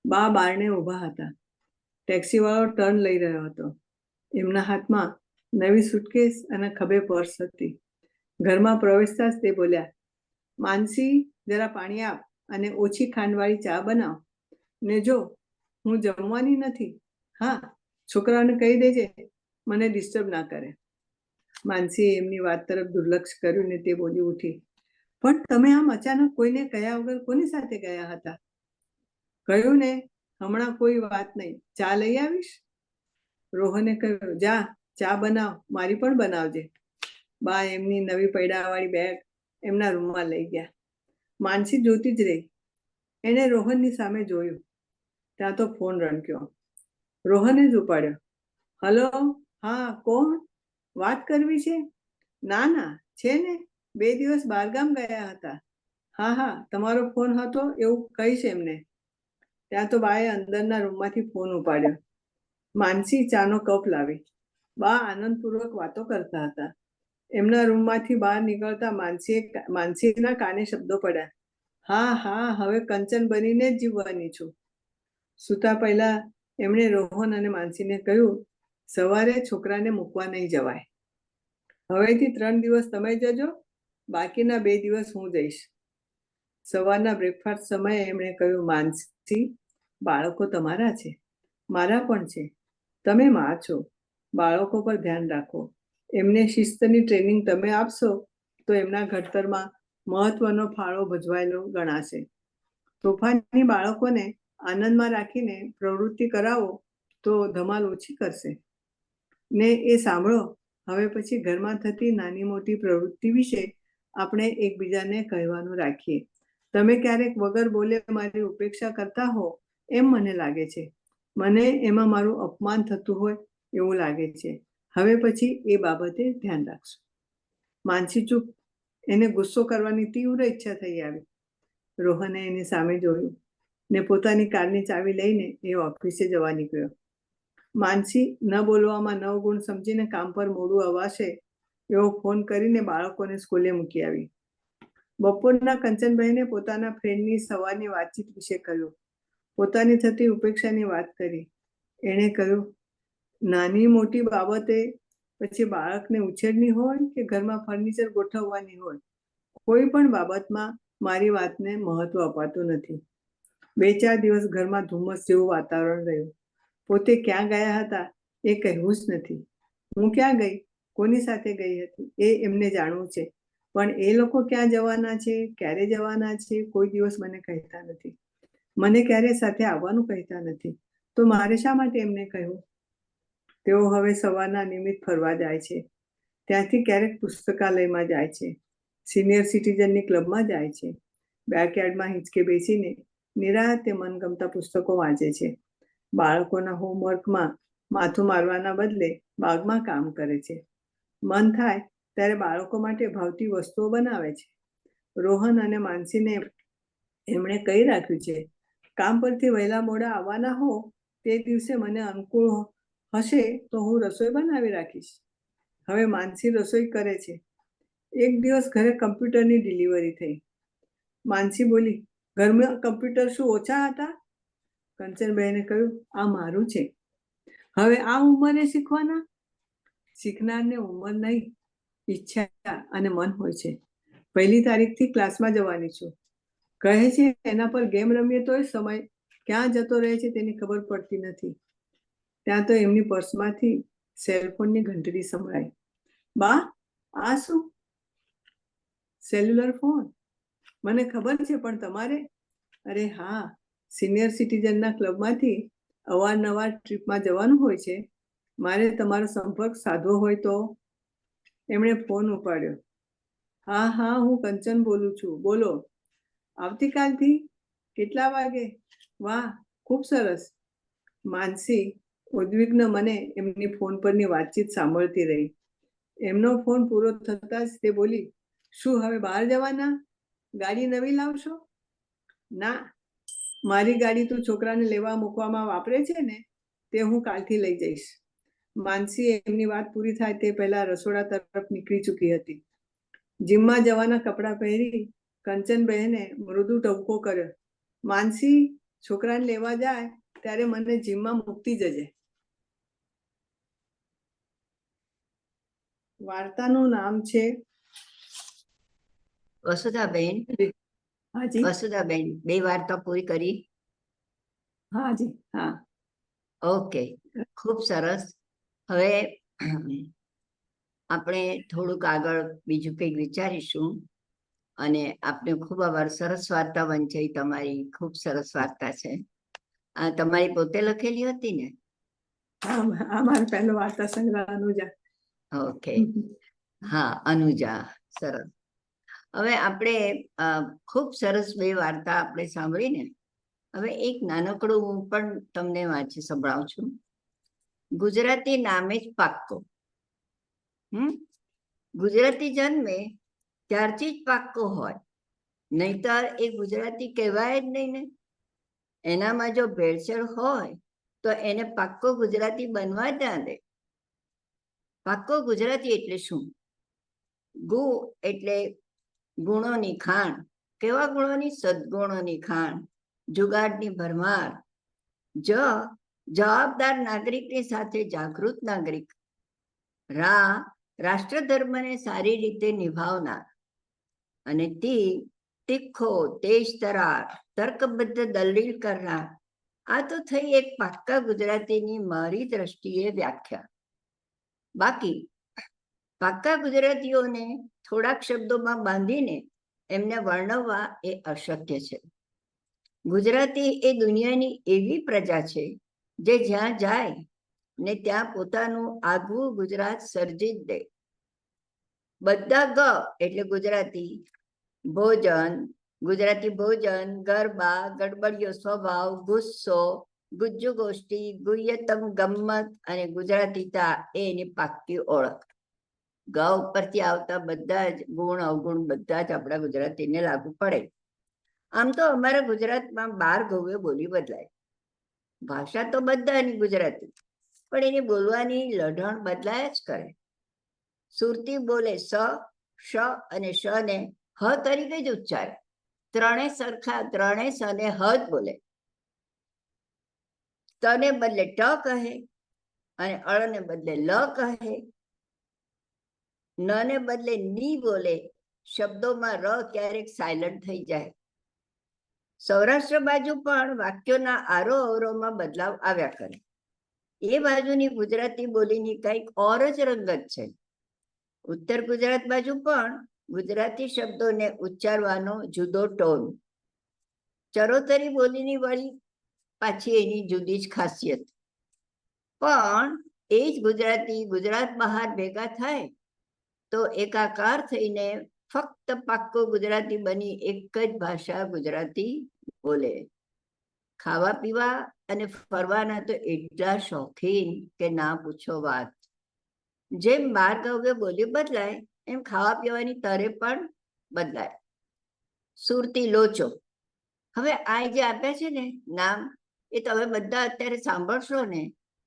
બા બારણે ઊભા હતા. ટેક્સીવાળો ટર્ન લઈ રહ્યો હતો. એમના હાથમાં નવી સુટકેસ અને ખભે પર્સ હતી. ઘરમાં પ્રવેશતા જ તે બોલ્યા, માનસી, જરા પાણી આપ અને ઓછી ખાંડવાળી ચા બનાવ. ને જો, હું જમવાની નથી. હા, છોકરાઓને કહી દેજે મને ડિસ્ટર્બ ના કરે. માનસીએ એમની વાત તરફ દુર્લક્ષ કર્યું ને તે બોલી ઉઠી, પણ તમે આમ અચાનક કોઈને કહ્યા વગર કોની સાથે ગયા હતા? કહ્યું ને, હમણાં કોઈ વાત નહીં, ચા લઈ આવીશ. રોહને કહ્યું, જા ચા બનાવ, મારી પણ બનાવજે. બા એમની નવી પૈડાવાળી બેગ એમના રૂમમાં લઈ ગયા. માનસી જોતી જ રહી. એણે રોહનની સામે જોયું. ત્યાં તો ફોન રણક્યો. રોહને જ ઉપાડ્યો. હલો, હા, કોણ? વાત કરવી છે? ના ના, છે ને, 2 દિવસ બહારગામ ગયા હતા. હા હા, તમારો ફોન હતો એવું કહીશ એમને. ત્યાં તો બાએ અંદરના રૂમમાંથી ફોન ઉપાડ્યો. માનસી ચાનો કપ લાવી. બા આનંદપૂર્વક વાતો કરતા હતા. એમના રૂમમાંથી બહાર નીકળતા માનસીના કાને શબ્દો પડ્યા. હા હા, હવે કંચન બનીને જ જીવવાની છું. સૂતા પહેલા એમણે રોહન અને માનસીને કહ્યું, સવારે છોકરાને મૂકવા નહીં જવાય. હવેથી 3 દિવસ તમે જજો, બાકીના 2 દિવસ હું જઈશ. સવારના બ્રેકફાસ્ટ સમયે એમણે કહ્યું, માનસી, બાળકો તમારા છે, મારા પણ છે. તમે માં છો, બાળકો પર ધ્યાન રાખો. એમને શિસ્તની ટ્રેનિંગ તમે આપશો તો એમના ઘડતરમાં મહત્વનો ફાળો ભજવાયેલો ગણાશે. તોફાની બાળકોને આનંદમાં રાખીને પ્રવૃત્તિ કરાવો તો ધમાલ ઓછી કરશે. ને એ સાંભળો, હવે પછી ઘરમાં થતી નાની મોટી પ્રવૃત્તિ વિશે આપણે એકબીજાને કહેવાનું રાખીએ. તમે ક્યારેક વગર બોલે મારી ઉપેક્ષા કરતા હો એમ મને લાગે છે. મને એમાં મારું અપમાન થતું હોય એવું લાગે છે. હવે પછી એ બાબતે ધ્યાન રાખશો. માનસી ચૂપ. એને ગુસ્સો કરવાની તીવ્ર ઈચ્છા થઈ આવી. રોહને એની સામે જોયું ને પોતાની કારની ચાવી લઈને એ ઓફિસે જવા નીકળ્યો. માનસી ન બોલવામાં 9 ગુણ સમજીને કામ પર મોડું અવાશે એવો ફોન કરીને બાળકોને સ્કૂલે મૂકી આવી. બપોરના કંચનભાઈને પોતાના ફ્રેન્ડની સવારની વાતચીત વિશે કહ્યું. પોતાની થતી ઉપેક્ષાની વાત કરી. એણે કહ્યું, નાની મોટી બાબતે, પછી બાળકને ઉછેરની હોય કે ઘરમાં ફર્નિચર ગોઠવવાની હોય, કોઈ પણ બાબતમાં મારી વાતને મહત્વ અપાતું નથી. 2-4 દિવસ ઘરમાં ધુમ્મસ જેવું વાતાવરણ રહ્યું. પોતે ક્યાં ગયા હતા એ કહેવું જ નથી. હું ક્યાં ગઈ, કોની સાથે ગઈ હતી એ એમને જાણવું છે, પણ એ લોકો ક્યાં જવાના છે, ક્યારે જવાના છે, કોઈ દિવસ મને કહેતા નથી. મને ક્યારે સાથે આવવાનું કહેતા નથી. તો મારે શા માટે એમને કહ્યું? તેઓ હવે સવારના નિયમિત ફરવા જાય છે. ત્યાંથી ક્યારેક પુસ્તકાલયમાં જાય છે, સિનિયર સિટીઝનની ક્લબમાં જાય છે, બેકયાર્ડમાં હિંચકે બેસીને નિરાંતે મનગમતા પુસ્તકો વાંચે છે. બાળકોના હોમવર્કમાં માથું મારવાના બદલે બાગમાં કામ કરે છે. મન થાય ત્યારે બાળકો માટે ભાવતી વસ્તુઓ બનાવે છે. રોહન અને માનસીને એમણે કહી રાખ્યું છે, કામ પરથી વહેલા મોડા આવવાના હો તે દિવસે મને અનુકૂળ હશે તો હું રસોઈ બનાવી રાખીશ. હવે માનસી રસોઈ કરે છે. એક દિવસ ઘરે કમ્પ્યુટરની ડિલિવરી થઈ. માનસી બોલી, ઘરમાં કમ્પ્યુટર શું ઓછા હતા? કંચનબહેને કહ્યું, આ મારું છે. હવે આ ઉંમરે શીખવાના? શીખનારને ઉંમર નહીં, ઈચ્છા અને મન હોય છે. 1લી તારીખથી ક્લાસમાં જવાની છું. કહે છે એના પર ગેમ રમીએ તોય સમય ક્યાં જતો રહે છે તેની ખબર પડતી નથી. ત્યાં તો એમની પર્સમાંથી સેલફોનની ઘંટડી સંભળાઈ. બા, આ શું? Cellular phone? મને ખબર છે, પણ તમારે? અરે હા, સિનિયર સિટીઝનના ક્લબમાંથી અવારનવાર ટ્રીપમાં જવાનું હોય છે. મારે તમારો સંપર્ક સાધવો હોય તો? એમણે ફોન ઉપાડ્યો. હા હા, હું કંચન બોલું છું, બોલો. આવતીકાલથી? કેટલા વાગે? વાહ, ખૂબ સરસ. માનસી ઉદ્વિગ્ન મને એમની ફોન પરની વાતચીત સાંભળતી રહી. એમનો ફોન પૂરો થતાં જ તે બોલી, શું હવે બહાર જવાના? ગાડી નવી લાવશો? ના, મારી ગાડી તું છોકરાને લેવા મૂકવામાં વાપરે છે ને, તે હું કાલથી લઈ જઈશ. માનસી એમની વાત પૂરી થાય તે પહેલા રસોડા તરફ નીકળી ચૂકી હતી. જીમમાં જવાના કપડાં પહેરી કંચનબહેને મૃદુ ટવકો કર્યો. માનસી, છોકરાને લેવા જાય ત્યારે મને જીમમાં મૂકતી જજે. વાર્તાનું નામ છે વસુધાબેન. હાજી. વસુધાબેન, 2 વાર્તા પૂરી કરી? હાજી. હા. ઓકે, ખૂબ સરસ. હવે આપણે થોડુંક આગળ બીજું કંઈક વિચારીશું. અને આપને ખૂબ આભાર. સરસ વાર્તા વંચાઈ તમારી, ખૂબ સરસ વાર્તા છે. આ તમારી પોતે લખેલી હતી ને? આ મારો પહેલો વાર્તા સંગ્રહ અનુજા. ઓકે, હા, અનુજા. સરસ. હવે આપણે ખૂબ સરસ 2 વાર્તા આપણે સાંભળીને હવે એક નાનકડું હું પણ તમને વાંચી સંભળાવું છું. ગુજરાતી નામે જ પાક્કો. ગુજરાતી જન્મે ત્યારથી જ પાક્કો હોય, નહીતર એ ગુજરાતી કહેવાય જ નહીં ને. એનામાં જો ભેળસેળ હોય તો એને પાક્કો ગુજરાતી બનવા જ ના દે. પાક્કો ગુજરાતી એટલે શું? ગુ એટલે ગુણોની ખાણ. કેવા ગુણોની? સદગુણોની ખાણ, જુગાડની ભરમાર. જવાબદાર નાગરિકની સાથે જાગૃત નાગરિક. રાષ્ટ્ર ધર્મને સારી રીતે નિભાવનાર. અને તીખો, તેજ તરાર, તર્કબદ્ધ દલીલ કરનાર. આ તો થઈ એક પાક્કા ગુજરાતીની મારી દ્રષ્ટિએ વ્યાખ્યા. બાકી પાક્કા ગુજરાતીઓને થોડાક શબ્દોમાં બાંધીને એમને વર્ણવવા એ અશક્ય છે. ગુજરાતી એ દુનિયાની એવી પ્રજા છે જે જ્યાં જાય ને ત્યાં પોતાનું આગવું ગુજરાત સર્જી જ દે. બધા ગ એટલે ગુજરાતી. ભોજન, ગુજરાતી ભોજન, ગરબા, ગડબડિયો સ્વભાવ, ગુસ્સો, ગુજ્જુ ગોષ્ઠી, ગુહ્યતમ ગમ્મત અને ગુજરાતીતા એ એની પાક્કી ઓળખ. ગ ઉપરથી આવતા બધા જ ગુણ અવગુણ બધા જ આપણા ગુજરાતીને લાગુ પડે. આમ તો અમારા ગુજરાતમાં 12 ઘઉએ બોલી બદલાય. ભાષા તો બધાની ગુજરાતી, પણ એની બોલવાની લઢણ બદલાય જ કરે. સુરતી બોલે સ, શ અને શ ને હ તરીકે જ ઉચ્ચારે. ત્રણેય સરખા, ત્રણેય સ ને હ જ બોલે. તને બદલે ટ કહે અને અળને બદલે લ કહે. ન ને બદલે ની બોલે. શબ્દોમાં ર ક્યારેક સાયલન્ટ થઈ જાય. સૌરાષ્ટ્ર બાજુ પણ વાક્યોના આરો અવરોમાં બદલાવ આવ્યા કરે. એ બાજુની ગુજરાતી બોલીની કંઈક ઓર જ રંગત છે. ઉત્તર ગુજરાત બાજુ પણ ગુજરાતી શબ્દોને ઉચ્ચારવાનો જુદો ટોન. ચરોતરી બોલીની વળી પાછી એની જુદી જ ખાસિયત. પણ એ જ ગુજરાતી ગુજરાત બહાર ભેગા થાય તો એકાકાર થઈને ફક્ત પાક્કો ગુજરાતી બની એક જ ભાષા ગુજરાતી બોલે. ખાવા પીવા અને ફરવાના તો એટલા શોખીન કે ના પૂછો વાત. જેમ 12 ઘઉએ બોલી બદલાય એમ ખાવા પીવાની તરે પણ બદલાય. સુરતી લોચો. હવે આ જે આપ્યા છે ને નામ, એ તમે બધા અત્યારે સાંભળશો ને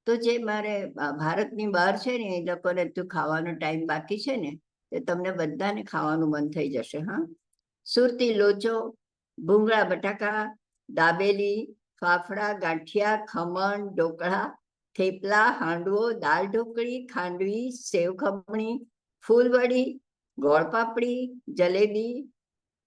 તો જે મારે ભારતની બહાર છે ને એ લોકોને તું ખાવાનો ટાઈમ બાકી છે ને તે તમને બધાને ખાવાનું મન થઈ જશે. હા, સુરતી લોચો, ભૂંગળા બટાકા, દાબેલી, ફાફડા, ગાંઠિયા, ખમણ, ઢોકળા, થેપલા, હાંડવો, દાળ ઢોકળી, ખાંડવી, સેવ ખમણી, ફૂલવડી, ગોળ પાપડી, જલેબી,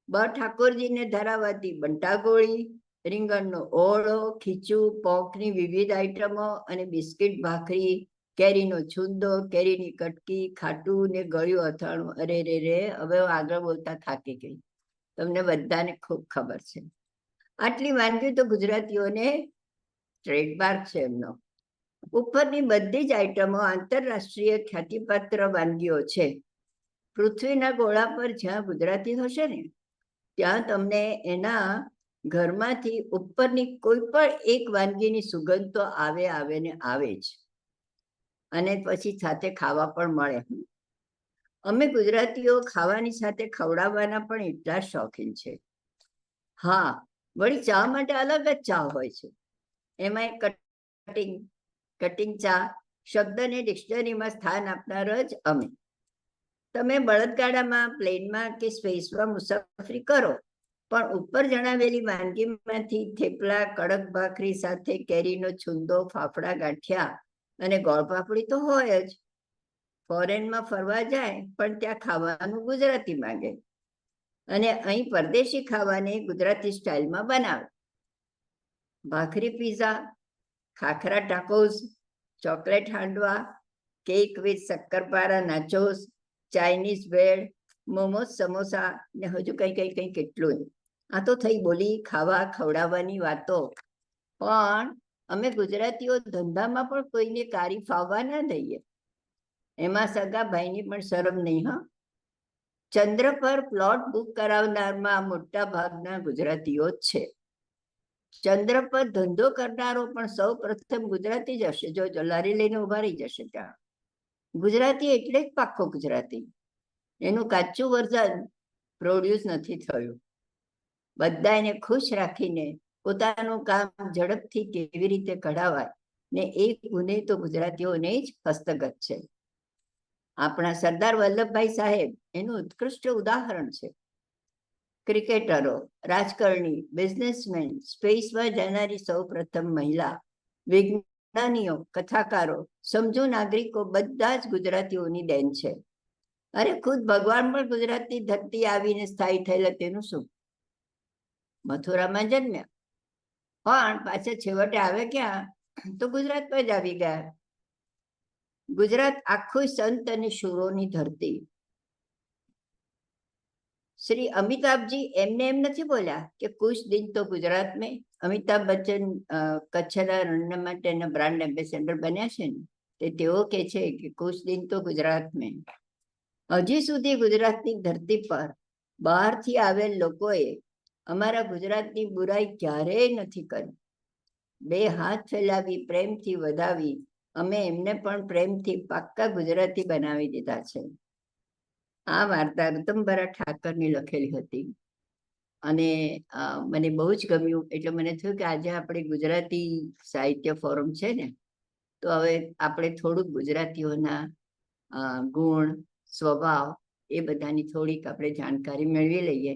ઠાકોરજીને ધરાવાતી બંટાગોળી, રીંગણનો ઓળો, ખીચું, પોંકની વિવિધ આઈટમો અને બિસ્કિટ ભાખરી, કેરીનો છુંદો, કેરીની કટકી, ખાટું ને ગળ્યું અથાણું. અરે રે રે, હવે આગળ બોલતા થાકી ગઈ. તમને બધાને ખૂબ ખબર છે. આટલી વાનગી તો ગુજરાતીઓને ટ્રેડમાર્ક છે એમનો. ઉપરની બધી જ આઈટમો આંતરરાષ્ટ્રીય ખ્યાતિપાત્ર વાનગીઓ છે. પૃથ્વીના ગોળા પર જ્યાં ગુજરાતી હશે ને ત્યાં તમને એના ઘરમાંથી ઉપરની કોઈ પણ એક વાનગીની સુગંધ તો આવે ને આવે જ. અને પછી સાથે ખાવા પણ મળે. અમે ગુજરાતીઓ ખાવાની સાથે ખવડાવવાના પણ એટલા શોખીન છે. હા, વળી ચા માટે અલગ જ ચા હોય છે. એમાં કટિંગ કટિંગ ચા શબ્દને ડિક્શનરીમાં સ્થાન આપનાર જ અમે. તમે બળદગાડામાં, પ્લેનમાં કે સ્પેસમાં મુસાફરી કરો, પણ ઉપર જણાવેલી વાનગીમાંથી થેપલા, કડક ભાખરી સાથે કેરીનો છુંદો, ફાફડા, ગાંઠિયા અને ગોળપાપડી તો હોય જ. ફોરેનમાં ફરવા જાય પણ ત્યાં ખાવાનું ગુજરાતી માંગે, અને અહીં પરદેશી ખાવાને ગુજરાતી સ્ટાઇલમાં બનાવે. Bhakri pizza, khakhra tacos, chocolate handvo, cake with shakkarpara, nachos, Chinese bhel, momos, samosa ને હજુ કઈ કેટલું. આ તો થઈ બોલી ખાવા ખવડાવવાની વાતો, પણ અમે ગુજરાતીઓ ધંધામાં પણ કોઈને કારી ફાવવા ના દઈએ. એમાં સગા ભાઈની પણ શરમ નહીં. હા, ચંદ્ર પર પ્લોટ બુક કરાવનારમાં મોટા ભાગના ગુજરાતીઓ જ છે. ચંદ્ર પર ધંધો કરનારો પણ સૌ પ્રથમ ગુજરાતી જ હશે. જો લારી લઈને ઉભા રહી જશે ત્યાં. ગુજરાતી એટલે જ પાક્કો ગુજરાતી. એનું કાચું વર્ઝન પ્રોડ્યુસ નથી થયું. બધાને ખુશ રાખીને પોતાનું કામ ઝડપથી કેવી રીતે કઢાવાય ને એક ગુને તો ગુજરાતીઓને જ હસ્તગત છે. આપણા સરદાર વલ્લભભાઈ સાહેબ એનું ઉત્કૃષ્ટ ઉદાહરણ છે. ક્રિકેટરો, રાજકારણી, બિઝનેસમેન, સ્પેસમાં જનારી સૌ પ્રથમ મહિલા, વિજ્ઞાનીઓ, કથાકારો, સમજુ નાગરિકો બધા જ ગુજરાતીઓની દેન છે. અરે ખુદ ભગવાન પણ ગુજરાતની ધરતી આવીને સ્થાયી થયેલા, તેનું શું? મથુરામાં જન્મ્યા પણ પાછા છેવટે આવે ક્યાં? તો ગુજરાત પર જ આવી ગયા. ગુજરાત આખું સંત અને શૂરોની ધરતી. શ્રી અમિતાભજી એમને એમ નથી બોલ્યા કે કુછ દિન તો ગુજરાત મેં. અમિતાભ બચ્ચન કચ્છના રણ માટે બ્રાન્ડ એમ્બેસેડર બન્યા છે ને, તે તેઓ કે છે કે કુછ દિન તો ગુજરાત મેં. હજી સુધી ગુજરાતની ધરતી પર બહારથી આવેલ લોકોએ અમારા ગુજરાતની બુરાઈ ક્યારેય નથી કરી. બે હાથ ફેલાવી, પ્રેમથી વધાવી, અમે એમને પણ પ્રેમથી પાક્કા ગુજરાતી બનાવી દીધા છે. આ વાર્તા ઋતંબરા ઠાકરની લખેલી હતી અને મને બહુ જ ગમ્યું. એટલે મને થયું કે આજે આપણે ગુજરાતી સાહિત્ય ફોરમ છે ને, તો હવે આપણે થોડુંક ગુજરાતીઓના ગુણ, સ્વભાવ એ બધાની થોડીક આપણે જાણકારી મેળવી લઈએ.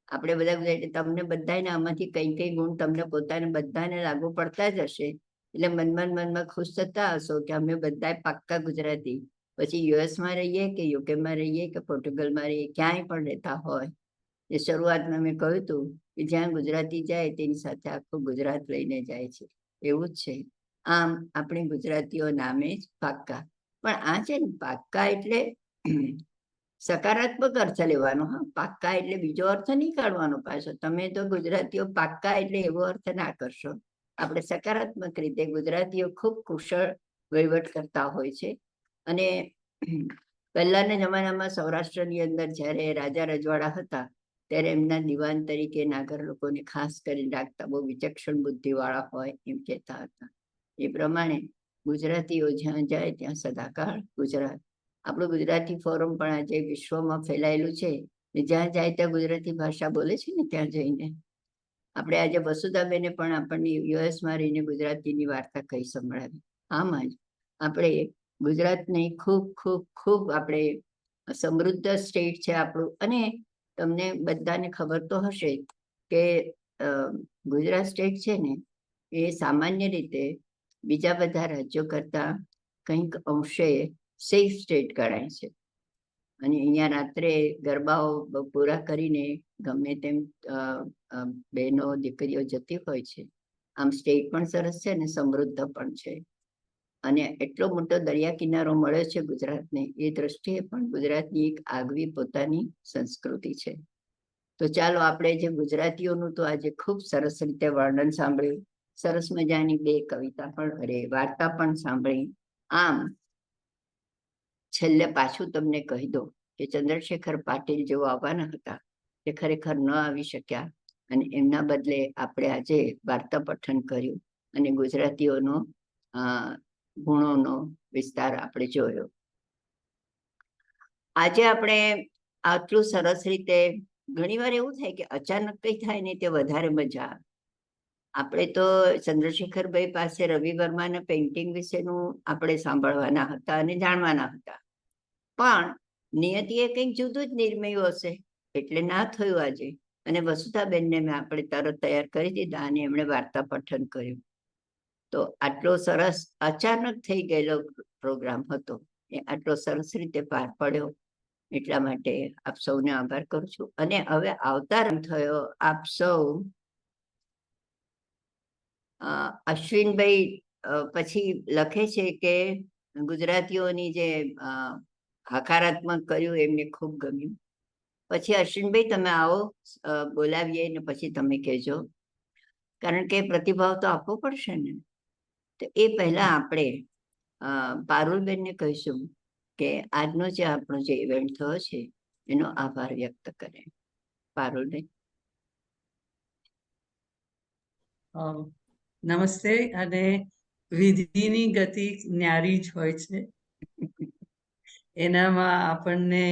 આપણે બધા એટલે તમને બધાને આમાંથી કઈ ગુણ તમને પોતાને બધાને લાગુ પડતા જ હશે. એટલે મનમાં ખુશ થતા હશો કે અમે બધા પાક્કા ગુજરાતી. પછી યુએસમાં રહીએ કે યુકેમાં રહીએ કે પોર્ટુગલમાં રહીએ, ક્યાંય પણ રહેતા હોય, એ શરૂઆતમાં મેં કહ્યું હતું કે જ્યાં ગુજરાતી જાય તેની સાથે આખું ગુજરાત લઈને જાય છે. એવું જ છે. આમ આપણે ગુજરાતીઓ નામે જ પાક્કા. પણ આ છે ને, પાક્કા એટલે સકારાત્મક અર્થ લેવાનો. હા, પાક્કા એટલે બીજો અર્થ નહીં કાઢવાનો પાછો. તમે તો ગુજરાતીઓ પાક્કા એટલે એવો અર્થ ના કરશો. આપણે સકારાત્મક રીતે ગુજરાતીઓ ખૂબ કુશળ વહીવટ કરતા હોય છે. અને પહેલાના જમાનામાં સૌરાષ્ટ્રની અંદર જ્યારે રાજા રજવાડા હતા ત્યારે એમના દિવાન તરીકે નાગર લોકોને ખાસ કરીને રાખતા, બહુ વિચક્ષણ બુદ્ધિવાળા હોય એમ કહેતા હતા. એ પ્રમાણે ગુજરાતીઓ જ્યાં જાય ત્યાં સદાકાળ ગુજરાત. આપણું ગુજરાતી ફોરમ પણ આજે વિશ્વમાં ફેલાયેલું છે. જ્યાં જાય ત્યાં ગુજરાતી ભાષા બોલે છે ને ત્યાં જઈને. આપણે આજે વસુધાબેને પણ આપણને યુએસમાં રહીને ગુજરાતીની વાર્તા કહી સંભળાવી. આમ જ આપણે ગુજરાતને ખૂબ ખૂબ ખૂબ આપણે સમૃદ્ધ સ્ટેટ છે આપણું. અને તમને બધાને ખબર તો હશે કે ગુજરાત સ્ટેટ છે ને એ સામાન્ય રીતે બીજા બધા રાજ્યો કરતા કંઈક અંશે સેફ સ્ટેટ ગણાય છે. અને અહીંયા રાત્રે ગરબાઓ પૂરા કરીને ગમે તેમ બહેનો દીકરીઓ જતી હોય છે. આમ સ્ટેટ પણ સરસ છે ને સમૃદ્ધ પણ છે. અને એટલો મોટો દરિયા કિનારો મળ્યો છે ગુજરાતને, એ દ્રષ્ટિએ પણ ગુજરાતની એક આગવી પોતાની સંસ્કૃતિ છે. તો ચાલો આપણે જે ગુજરાતીઓનું તો આજે ખૂબ સરસ રીતે વર્ણન સાંભળ્યું, સરસ મજાની બે કવિતા પણ વાર્તા પણ સાંભળી. આમ છેલ્લે પાછું તમને કહી દો કે ચંદ્રશેખર પાટીલ જેઓ આવવાના હતા તે ખરેખર ન આવી શક્યા, અને એમના બદલે આપણે આજે વાર્તા પઠન કર્યું અને ગુજરાતીઓનો ગુણોનો વિસ્તાર આપણે જોયો. આજે આપણે આટલું સરસ રીતે, ઘણી વાર એવું થાય કે અચાનક કઈ થાય ને તે વધારે મજા આવે. આપણે તો ચંદ્રશેખરભાઈ પાસે રવિ વર્માના પેઇન્ટિંગ વિશેનું આપણે સાંભળવાના હતા અને જાણવાના હતા, પણ નિયતિએ કંઈક જુદું જ નિર્મયું હશે એટલે ના થયું આજે. અને વસુધાબેનને આપણે તરત તૈયાર કરી દીધા અને એમણે વાર્તા પઠન કર્યું. તો આટલો સરસ અચાનક થઈ ગયેલો પ્રોગ્રામ હતો, એ આટલો સરસ રીતે પાર પડ્યો એટલા માટે આપ સૌને આભાર કરું છું. અને હવે અવતાર થયો આપ સૌ અશ્વિનભાઈ પછી લખે છે કે ગુજરાતીઓની જે હકારાત્મક કર્યું એમને ખૂબ ગમ્યું. પછી અશ્વિનભાઈ તમે આવો, બોલાવીએ ને પછી તમે કહેજો, કારણ કે પ્રતિભાવ તો આપવો પડશે ને. તો એ પહેલા આપણે પારુલબેનને કહીશું કે આજનો જે આપણો જે ઇવેન્ટ થયો છે એનો આભાર વ્યક્ત કરે. પારુલબેન. નમસ્તે. અને વિધિની ગતિ ન્યારી જ હોય છે. એનામાં આપણને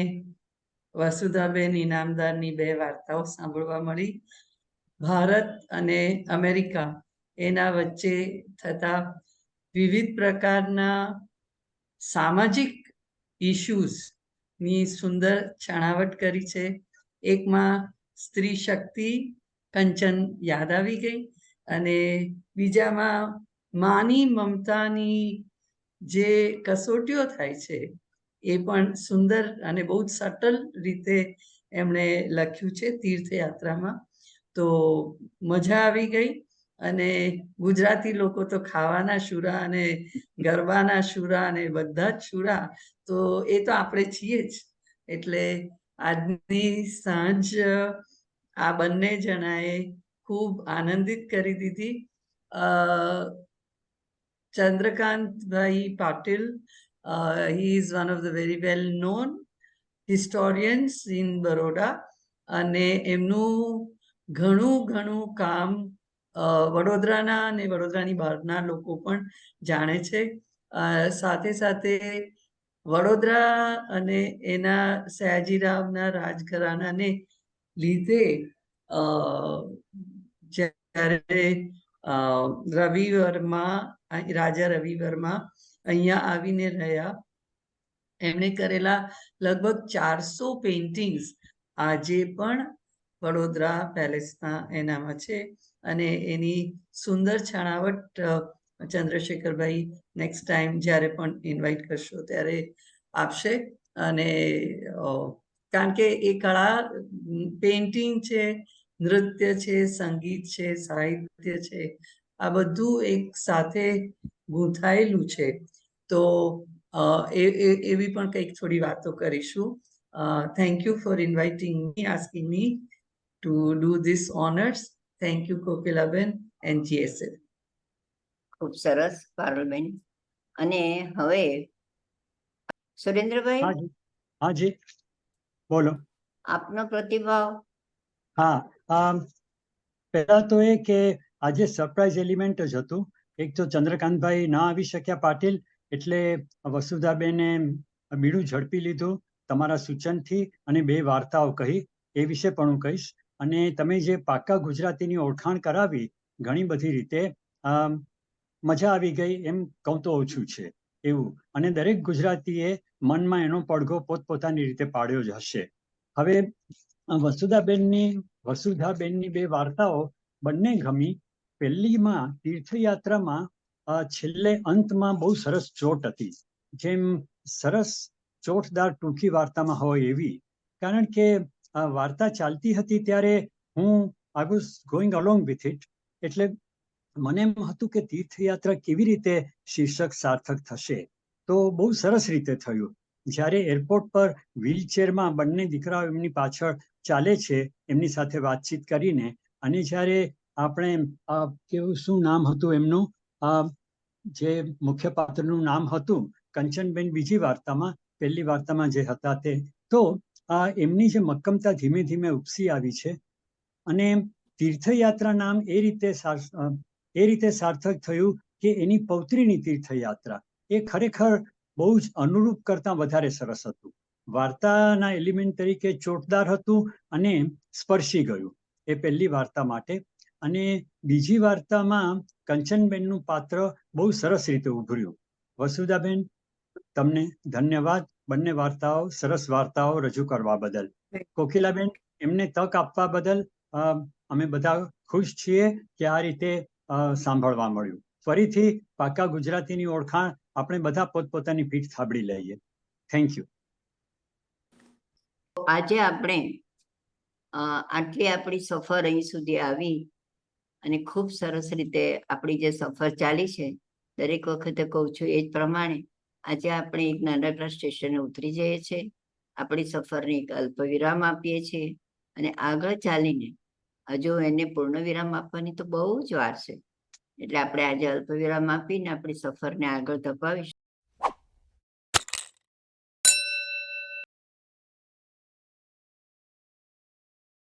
વસુધાબેન ઇનામદારની 2 વાર્તાઓ સાંભળવા મળી. ભારત અને અમેરિકા એના વચ્ચે થતા વિવિધ પ્રકારના સામાજિક ઇશ્યુઝની સુંદર છણાવટ કરી છે. એકમાં સ્ત્રી શક્તિ કંચન યાદ આવી ગઈ, અને બીજામાં માની મમતાની જે કસોટીઓ થાય છે એ પણ સુંદર અને બહુ જ સટલ રીતે એમણે લખ્યું છે તીર્થયાત્રામાં. તો મજા આવી ગઈ. અને ગુજરાતી લોકો તો ખાવાના શુરા અને ગરબાના શુરા અને બધા જ શુરા, તો એ તો આપણે છીએ જ. એટલે આજની સાંજ આ બંને જણાએ ખૂબ આનંદિત કરી દીધી. Chandrakantbhai Patil, he is one of the very well known historians in Baroda, અને એમનું ઘણું કામ વડોદરાના અને વડોદરાની બહારના લોકો પણ જાણે છે. સાથે સાથે વડોદરા અને એના સયાજીરાવના રાજઘરાનાને લીધે જ્યારે રવિ વર્મા, રાજા રવિ વર્મા અહીંયા આવીને રહ્યા, એમણે કરેલા લગભગ 400 પેઇન્ટિંગ્સ આજે પણ વડોદરા પેલેસના એનામાં છે. અને એની સુંદર છણાવટ ચંદ્રશેખરભાઈ નેક્સ્ટ ટાઈમ જ્યારે પણ ઇન્વાઇટ કરશો ત્યારે આપશે. અને કારણ કે એ કળા પેઇન્ટિંગ છે, નૃત્ય છે, સંગીત છે, સાહિત્ય છે, આ બધું એક સાથે ગૂંથાયેલું છે. તો એવી પણ કંઈક થોડી વાતો કરીશું. Thank you for inviting me, asking me to do this honours. Thank you Kokilaben and GSL. ખૂબ સરસ પારુલબેન. અને હવે સુરેન્દ્રભાઈ. હાજી બોલો. આપનો પ્રતિભાવ. હા, પહેલા તો એ કે આજે સરપ્રાઈઝ એલિમેન્ટ જ હતું. એક તો ચંદ્રકાંતભાઈ ના આવી શક્યા પાટીલ, એટલે વસુધાબેને બીડું ઝડપી લીધું તમારા સૂચનથી અને 2 વાર્તાઓ કહી. એ વિશે પણ હું કહીશ. અને તમે જે પાક્કા ગુજરાતીની ઓળખાણ કરાવી ઘણી બધી રીતે મજા આવી ગઈ, એમ કહું તો ઓછું છે એવું. અને દરેક ગુજરાતીએ મનમાં એનો પડઘો પોતપોતાની રીતે પાડ્યો જ હશે. હવે વસુધાબેનની 2 વાર્તાઓ બંને ગમી. પહેલીમાં તીર્થયાત્રામાં છેલ્લે અંતમાં બહુ સરસ ચોટ હતી, જેમ સરસ ચોટદાર ટૂંકી વાર્તામાં હોય એવી. કારણ કે વાર્તા ચાલતી હતી ત્યારે હું I was going along with it, એટલે મને એમ હતું કે તીર્થયાત્રા કેવી રીતે શીર્ષક સાર્થક થશે. તો બહુ સરસ રીતે થયું. જ્યારે એરપોર્ટ પર વ્હીલચેરમાં બંને દીકરાઓ એમની પાછળ ચાલે છે એમની સાથે વાતચીત કરીને, અને જ્યારે આપણે કેવું શું નામ હતું એમનું, જે મુખ્ય પાત્રનું નામ હતું કંચનબેન બીજી વાર્તામાં, પહેલી વાર્તામાં જે હતા તે, તો એમની જે મક્કમતા ધીમે ધીમે ઉપસી આવી છે. અને તીર્થયાત્રા નામ એ રીતે સાર્થક થયું કે એની પૌત્રીની તીર્થયાત્રા એ ખરેખર બહુ જ અનુરૂપ કરતા વધારે સરસ હતું. વાર્તાના એલિમેન્ટ તરીકે ચોટદાર હતું અને સ્પર્શી ગયું, એ પહેલી વાર્તા માટે. અને બીજી વાર્તામાં કંચનબેનનું પાત્ર બહુ સરસ રીતે ઉભર્યું. વસુધાબેન, તમને ધન્યવાદ બંને વાર્તાઓ, સરસ વાર્તાઓ રજૂ કરવા બદલ. કોકિલાબેન, એમને તક આપવા બદલ અમે બધા ખુશ છીએ કે આ રીતે સાંભળવા મળ્યું. ફરીથી પાકા ગુજરાતીની ઓળખાણ આપણે બધા પોતપોતાની પીઠ થાબડી લઈએ. Thank you. આજે આપણે આટલી આપણી સફર અહીં સુધી આવી અને ખૂબ સરસ રીતે આપણી જે સફર ચાલી છે, દરેક વખતે કહું છું એ જ પ્રમાણે આજે આપણે એક નાનકડા સ્ટેશને ઉતરી જઈએ છીએ, આપણી સફરને એક અલ્પ વિરામ આપીએ છીએ અને આગળ ચાલીને હજુ એને પૂર્ણ વિરામ આપવાની તો બહુ જ વાર છે. એટલે આપણે આજે અલ્પ વિરામ આપીને આપણી સફરને આગળ ધપાવીશું.